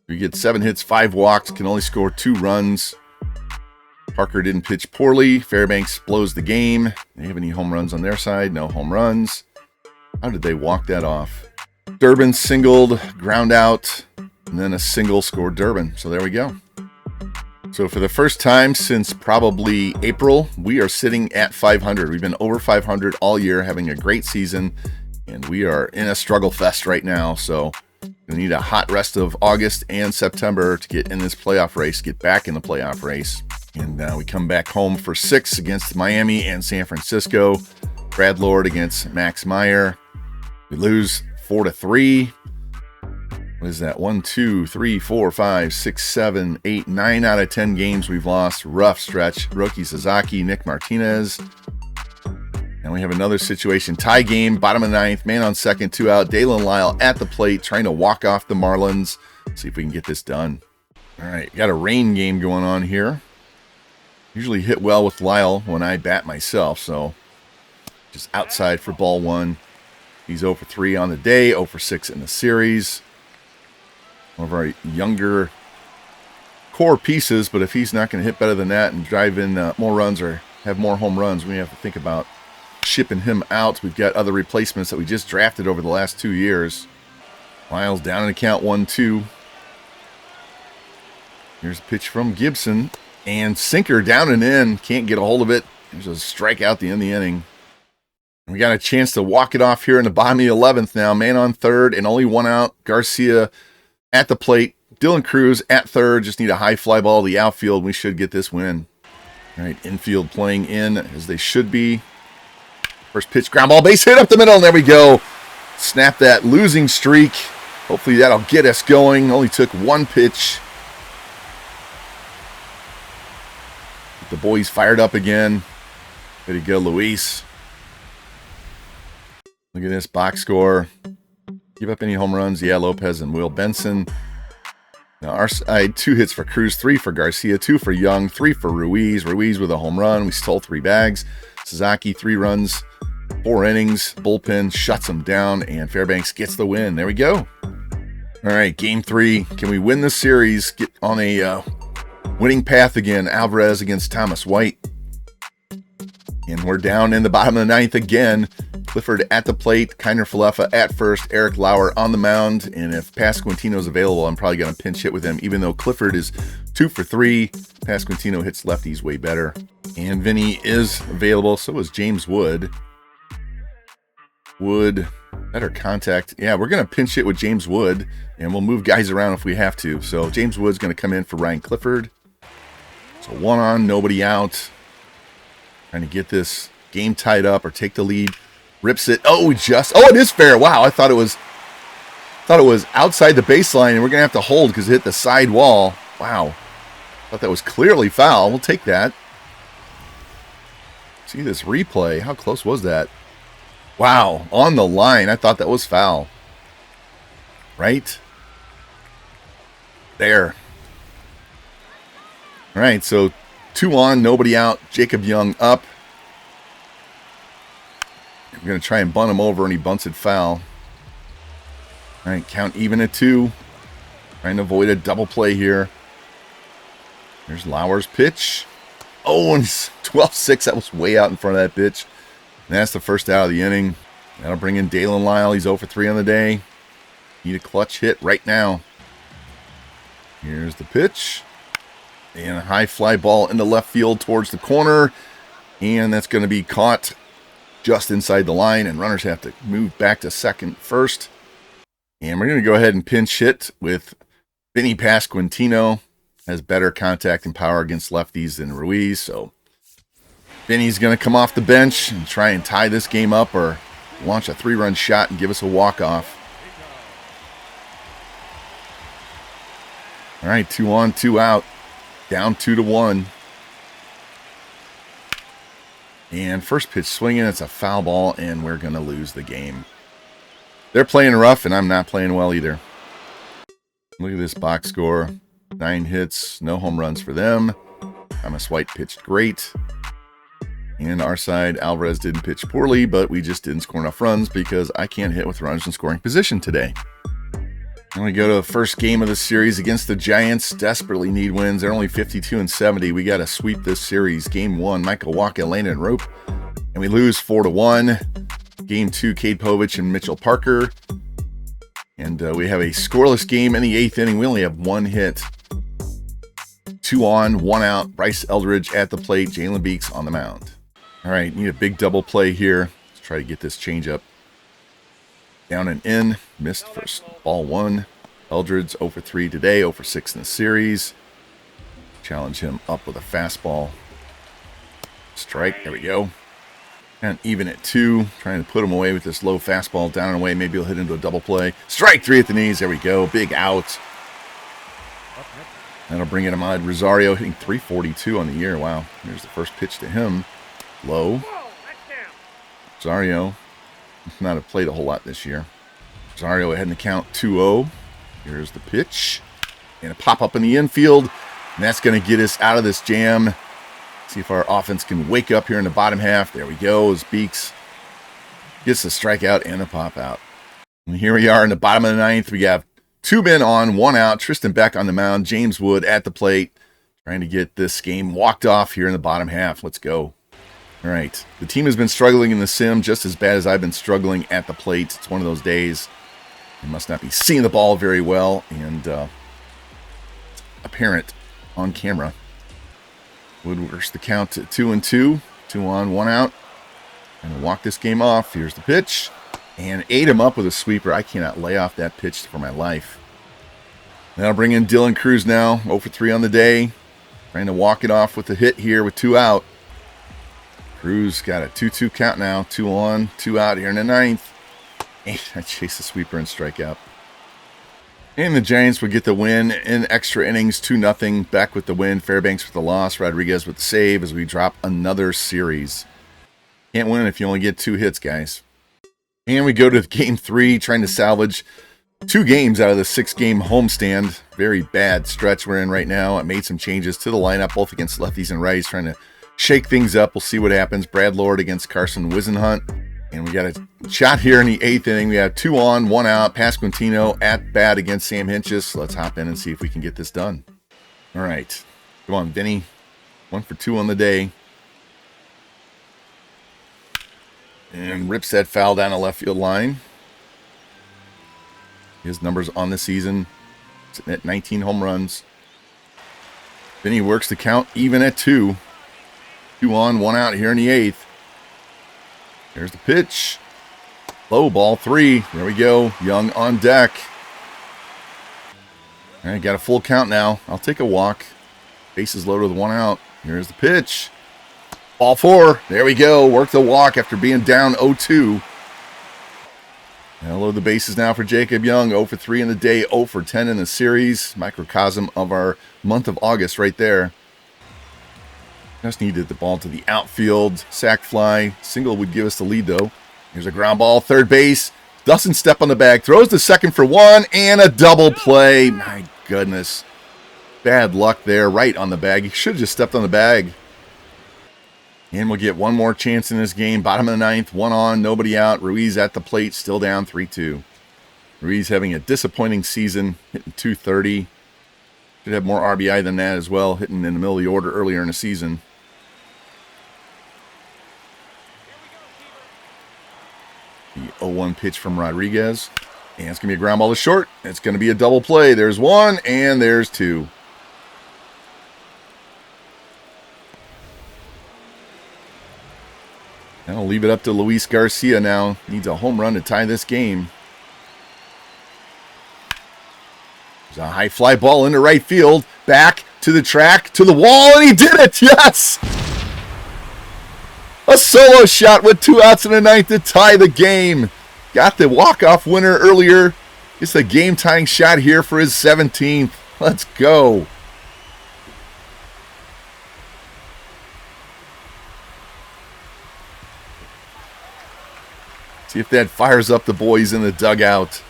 We get 7 hits, 5 walks, can only score 2 runs. Parker didn't pitch poorly. Fairbanks blows the game. They have any home runs on their side? No home runs. How did they walk that off? Durbin singled, ground out, and then a single scored Durbin. So there we go. So for the first time since probably April, we are sitting at 500. We've been over 500 all year, having a great season, and we are in a struggle fest right now. So we need a hot rest of August and September to get in this playoff race, get back in the playoff race. And we come back home for 6 against Miami and San Francisco. Brad Lord against Max Meyer. We lose 4-3. What is that? 1, 2, 3, 4, 5, 6, 7, 8, 9 out of 10 games we've lost. Rough stretch. Roki Sasaki, Nick Martinez. And we have another situation. Tie game, bottom of the 9th. Man on second, 2 out. Dalen Lyle at the plate, trying to walk off the Marlins. See if we can get this done. All right, got a rain game going on here. Usually hit well with Lyle when I bat myself, so just outside for ball 1. He's 0 for 3 on the day, 0 for 6 in the series. One of our younger core pieces, but if he's not going to hit better than that and drive in more runs or have more home runs, we have to think about shipping him out. We've got other replacements that we just drafted over the last 2 years. Lyle's down in the count, 1-2. Here's a pitch from Gibson. And sinker down and in. Can't get a hold of it. There's a strikeout at the end of the inning. We got a chance to walk it off here in the bottom of the 11th now. Man on third and only 1 out. Garcia at the plate. Dylan Cruz at third. Just need a high fly ball to the outfield. We should get this win. All right, infield playing in as they should be. First pitch, ground ball, base hit up the middle, and there we go. Snap that losing streak. Hopefully that'll get us going. Only took 1 pitch. The boys fired up again. Way to go, Luis. Look at this box score. Give up any home runs. Yeah, Lopez and Will Benson. Now, I had 2 hits for Cruz, 3 for Garcia, 2 for Young, 3 for Ruiz. Ruiz with a home run. We stole 3 bags. Sasaki, 3 runs, 4 innings. Bullpen shuts him down, and Fairbanks gets the win. There we go. All right, game 3. Can we win this series? Get on a winning path again. Alvarez against Thomas White. And we're down in the bottom of the 9th again. Clifford at the plate, Kiner Falefa at first, Eric Lauer on the mound, and if Pasquantino's available, I'm probably going to pinch hit with him, even though Clifford is 2 for 3. Pasquantino hits lefties way better. And Vinny is available, so is James Wood. Wood, better contact. Yeah, we're going to pinch hit with James Wood, and we'll move guys around if we have to. So James Wood's going to come in for Ryan Clifford. So 1 on, nobody out. Trying to get this game tied up or take the lead. Rips it. Oh, it is fair. Wow, I thought it was outside the baseline, and we're gonna have to hold because it hit the side wall. Wow, thought that was clearly foul. We'll take that. See this replay. How close was that? Wow, on the line. I thought that was foul. Right there. All right, so 2 on, nobody out. Jacob Young up. I'm going to try and bunt him over, and he bunts it foul. All right, count even at 2. Trying to avoid a double play here. There's Lauer's pitch. Oh, and 12-6. That was way out in front of that pitch. And that's the first out of the inning. That'll bring in Dalen Lyle. He's 0 for 3 on the day. Need a clutch hit right now. Here's the pitch. And a high fly ball into left field towards the corner. And that's going to be caught just inside the line, and runners have to move back to second, first. And we're going to go ahead and pinch hit with Vinny Pasquantino. Has better contact and power against lefties than Ruiz, so Vinny's going to come off the bench and try and tie this game up or launch a 3-run shot and give us a walk-off. All right, 2 on, 2 out. Down 2-1. And first pitch swinging, it's a foul ball, and we're going to lose the game. They're playing rough, and I'm not playing well either. Look at this box score. 9 hits, no home runs for them. Thomas White pitched great. And our side, Alvarez didn't pitch poorly, but we just didn't score enough runs because I can't hit with runners in scoring position today. And we go to the first game of the series against the Giants. Desperately need wins. They're only 52-70. We got to sweep this series. Game 1, Michael Wacha, Landon Rope. And we lose 4-1. Game 2, Cade Povich and Mitchell Parker. And we have a scoreless game in the 8th inning. We only have 1 hit. 2 on, 1 out. Bryce Eldridge at the plate. Jalen Beeks on the mound. All right, need a big double play here. Let's try to get this changeup. Down and in, missed first ball 1. Eldridge 0 for 3 today, 0 for 6 in the series. Challenge him up with a fastball. Strike, there we go. And even at 2, trying to put him away with this low fastball down and away. Maybe he'll hit into a double play. Strike 3 at the knees, there we go. Big out. That'll bring in Ahmad Rosario, hitting 342 on the year. Wow, here's the first pitch to him. Low. Rosario. Not have played a whole lot this year. Rosario ahead in the count 2-0. Here's the pitch. And a pop-up in the infield. And that's going to get us out of this jam. See if our offense can wake up here in the bottom half. There we go. As Beeks gets the strikeout and the pop-out. And here we are in the bottom of the 9th. We have 2 men on, 1 out. Tristan Beck on the mound. James Wood at the plate. Trying to get this game walked off here in the bottom half. Let's go. All right, the team has been struggling in the sim just as bad as I've been struggling at the plate. It's one of those days. You must not be seeing the ball very well, and apparent on camera. Wood works the count to 2-2. 2 on, 1 out. And walk this game off. Here's the pitch. And ate him up with a sweeper. I cannot lay off that pitch for my life. That'll bring in Dylan Cruz now. 0 for 3 on the day. Trying to walk it off with a hit here with 2 out. Cruz got a 2-2 count now. 2 on, 2 out here in the 9th. And I chase the sweeper and strike out. And the Giants would get the win in extra innings, 2-0. Beck with the win, Fairbanks with the loss, Rodriguez with the save as we drop another series. Can't win if you only get 2 hits, guys. And we go to game 3, trying to salvage 2 games out of the 6-game homestand. Very bad stretch we're in right now. I made some changes to the lineup, both against lefties and righties, trying to shake things up. We'll see what happens. Brad Lord against Carson Wisenhunt. And we got a shot here in the 8th inning. We have 2 on, 1 out. Pasquantino at bat against Sam Hinchis. Let's hop in and see if we can get this done. All right. Come on, Vinny. 1 for 2 on the day. And rips that foul down the left field line. His numbers on the season, sitting at 19 home runs. Vinny works the count even at 2. 2 on, 1 out here in the 8th. There's the pitch. Low, ball 3. There we go. Young on deck. All right, got a full count now. I'll take a walk. Bases loaded with 1 out. Here's the pitch. Ball 4. There we go. Work the walk after being down 0-2. Now load the bases now for Jacob Young. 0 for 3 in the day, 0 for 10 in the series. Microcosm of our month of August right there. Just needed the ball to the outfield. Sac fly. Single would give us the lead, though. Here's a ground ball. Third base. Doesn't step on the bag. Throws to second for 1. And a double play. My goodness. Bad luck there. Right on the bag. He should have just stepped on the bag. And we'll get one more chance in this game. Bottom of the 9th. 1 on. Nobody out. Ruiz at the plate. Still down 3-2. Ruiz having a disappointing season. Hitting .230. Should have more RBI than that as well. Hitting in the middle of the order earlier in the season. The 0-1 pitch from Rodriguez. And it's going to be a ground ball to short. It's going to be a double play. There's 1 and there's 2. I'll leave it up to Luis Garcia now. Needs a home run to tie this game. There's a high fly ball into right field. Back to the track, to the wall, and he did it! Yes! A solo shot with 2 outs in the 9th to tie the game. Got the walk-off winner earlier. It's the game-tying shot here for his 17th. Let's go. See if that fires up the boys in the dugout.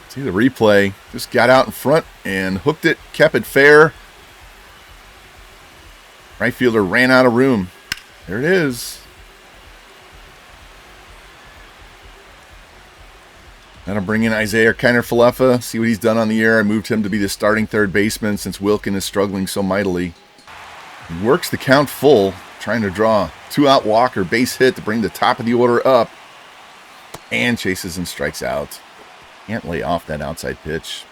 See the replay. Just got out in front and hooked it, kept it fair. Right fielder ran out of room. There it is. That'll bring in Isaiah Kiner-Falefa. See what he's done on the year. I moved him to be the starting third baseman since Wilkin is struggling so mightily. He works the count full, trying to draw a 2-out walk or base hit to bring the top of the order up. And chases and strikes out. Can't lay off that outside pitch.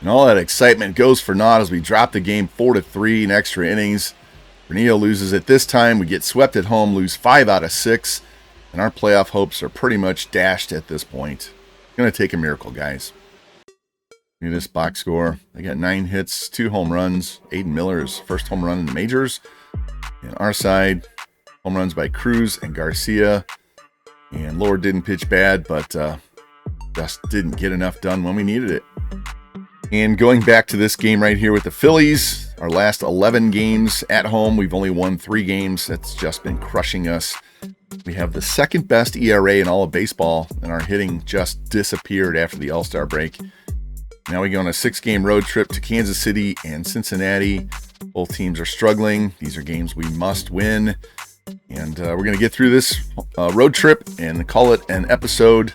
And all that excitement goes for naught as we drop the game 4-3 in extra innings. Bernillo loses it this time. We get swept at home, lose 5 out of 6. And our playoff hopes are pretty much dashed at this point. It's going to take a miracle, guys. Look at this box score. They got 9 hits, 2 home runs. Aiden Miller's first home run in the majors. And our side, home runs by Cruz and Garcia. And Lord didn't pitch bad, but just didn't get enough done when we needed it. And going back to this game right here with the Phillies, our last 11 games at home, we've only won 3 games. That's just been crushing us. We have the second best ERA in all of baseball, and our hitting just disappeared after the All-Star break. Now we go on a 6-game road trip to Kansas City and Cincinnati. Both teams are struggling. These are games we must win. And we're going to get through this road trip and call it an episode.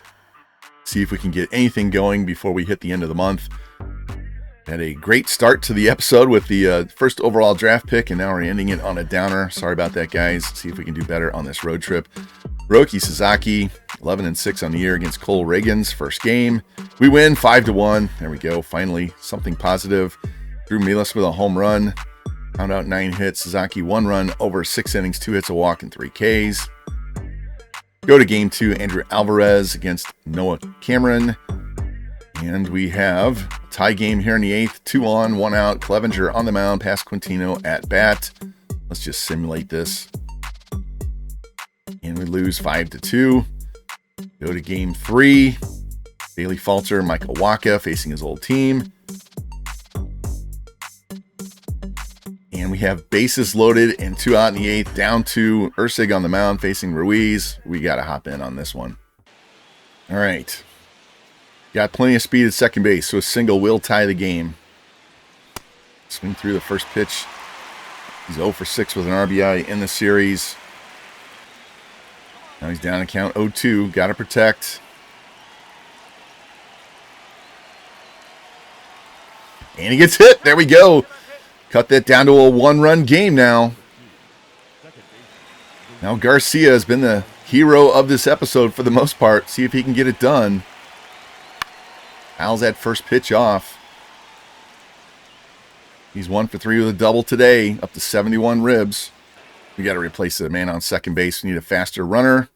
See if we can get anything going before we hit the end of the month. Had a great start to the episode with the first overall draft pick, and now we're ending it on a downer. Sorry about that, guys. See if we can do better on this road trip. Roki Sasaki, 11-6 on the year against Cole Reagan's first game. We win 5-1. There we go. Finally, something positive. Drew Milas with a home run. Found out 9 hits. Sasaki 1 run over 6 innings, 2 hits, a walk, and 3 Ks. Go to game 2. Andrew Alvarez against Noah Cameron. And we have a tie game here in the 8th. 2 on, 1 out. Clevenger on the mound. Pasquantino at bat. Let's just simulate this. And we lose 5-2. Go to game 3. Bailey Falter, Michael Waka facing his old team. And we we have bases loaded and 2 out in the 8th, down to Ursig on the mound facing Ruiz. We got to hop in on this one. All right. Got plenty of speed at second base, so a single will tie the game. Swing through the first pitch. He's 0 for 6 with an RBI in the series. Now he's down to count 0-2. Got to protect. And he gets hit. There we go. Cut that down to a 1-run game now. Now Garcia has been the hero of this episode for the most part. See if he can get it done. Fouls that first pitch off. He's 1 for 3 with a double today, up to 71 ribs. We got to replace the man on second base. We need a faster runner.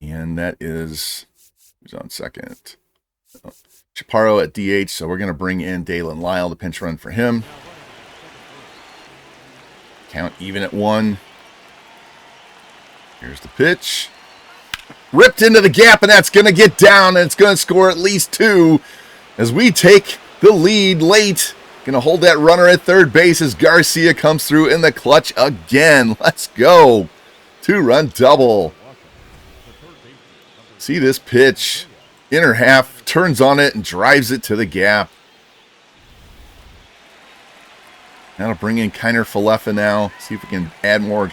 And that is, who's on second? Chaparro at DH, so we're going to bring in Dalen Lyle, the pinch run for him. Count even at 1. Here's the pitch. Ripped into the gap, and that's going to get down, and it's going to score at least 2 as we take the lead late. Going to hold that runner at third base as Garcia comes through in the clutch again. Let's go. 2-run double. See this pitch. Inner half, turns on it and drives it to the gap. That'll bring in Kiner Falefa now. See if we can add more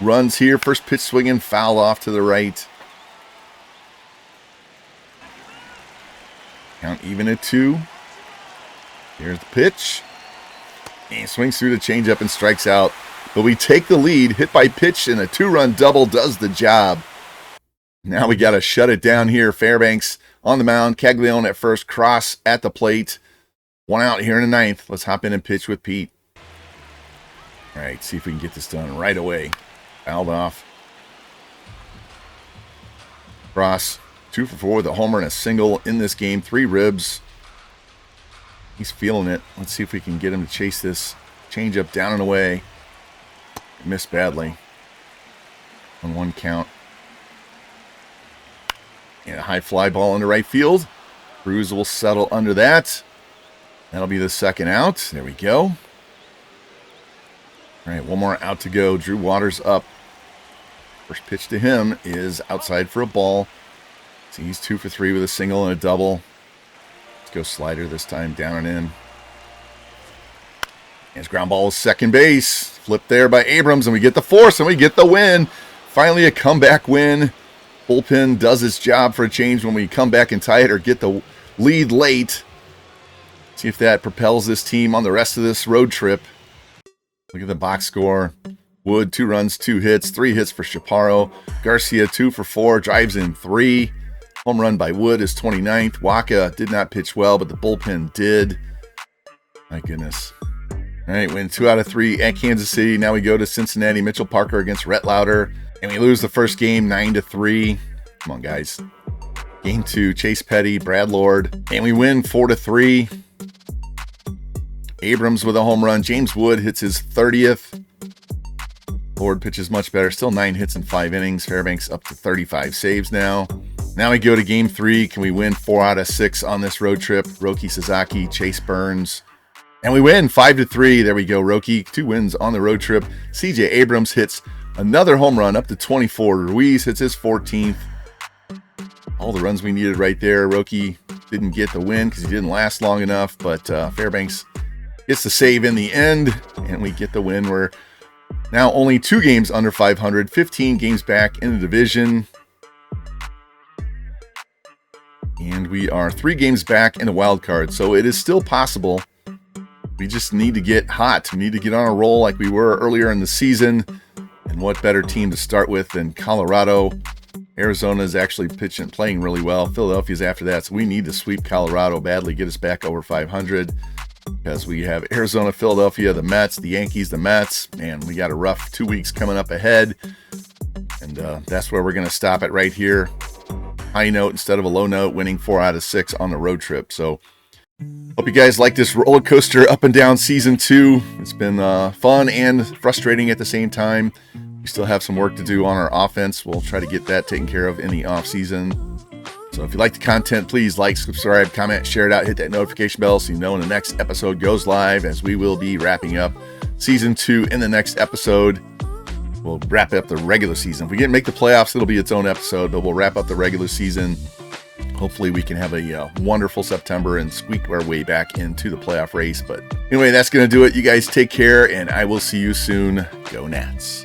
runs here. First pitch swinging, foul off to the right. Count even at 2. Here's the pitch. And he swings through the changeup and strikes out. But we take the lead. Hit by pitch and a 2-run double does the job. Now we got to shut it down here. Fairbanks on the mound. Caglione at first. Cross at the plate. 1 out here in the 9th. Let's hop in and pitch with Pete. All right, see if we can get this done right away. Fouled off. Cross. 2 for 4 with a homer and a single in this game. 3 ribs. He's feeling it. Let's see if we can get him to chase this changeup down and away. Missed badly. On 1 count. And a high fly ball into right field. Cruz will settle under that. That'll be the second out. There we go. All right, 1 more out to go. Drew Waters up. First pitch to him is outside for a ball. See, he's 2 for 3 with a single and a double. Let's go slider this time, down and in. His ground ball is second base. Flipped there by Abrams, and we get the force, and we get the win. Finally a comeback win. Bullpen does its job for a change when we come back and tie it or get the lead late. See if that propels this team on the rest of this road trip. Look at the box score. Wood, 2 runs, 2 hits, 3 hits for Chaparro. Garcia, 2 for 4, drives in 3. Home run by Wood is 29th. Waka did not pitch well, but the bullpen did. My goodness. All right, win 2 out of 3 at Kansas City. Now we go to Cincinnati. Mitchell Parker against Rhett Lauder. And we lose the first game 9-3. Come on, guys. Game 2, Chase Petty, Brad Lord. And we win 4-3. Abrams with a home run. James Wood hits his 30th. Lord pitches much better. Still 9 hits in 5 innings. Fairbanks up to 35 saves now. Now we go to game 3. Can we win 4 out of 6 on this road trip? Roki Sasaki, Chase Burns. And we win 5-3. There we go. Roki, 2 wins on the road trip. CJ Abrams hits another home run up to 24. Ruiz hits his 14th. All the runs we needed right there. Roki didn't get the win because he didn't last long enough. But Fairbanks gets the save in the end. And we get the win. We're now only 2 games under 500. 15 games back in the division. And we are 3 games back in the wild card. So it is still possible. We just need to get hot. We need to get on a roll like we were earlier in the season. And what better team to start with than Colorado? Arizona is actually playing really well. Philadelphia's after that. So we need to sweep Colorado badly, get us back over 500. Because we have Arizona, Philadelphia, the Mets, the Yankees, the Mets. And we got a rough 2 weeks coming up ahead. And that's where we're going to stop it right here. High note instead of a low note, winning 4 out of 6 on the road trip. So hope you guys like this roller coaster up and down season 2. It's been fun and frustrating at the same time. We still have some work to do on our offense. We'll try to get that taken care of in the off season. So if you like the content, please like, subscribe, comment, share it out, hit that notification bell so you know when the next episode goes live, as we will be wrapping up Season 2 in the next episode. We'll wrap up the regular season. If we didn't make the playoffs, it'll be its own episode, but we'll wrap up the regular season. Hopefully we can have a wonderful September and squeak our way back into the playoff race. But anyway, that's going to do it. You guys take care, and I will see you soon. Go Nats.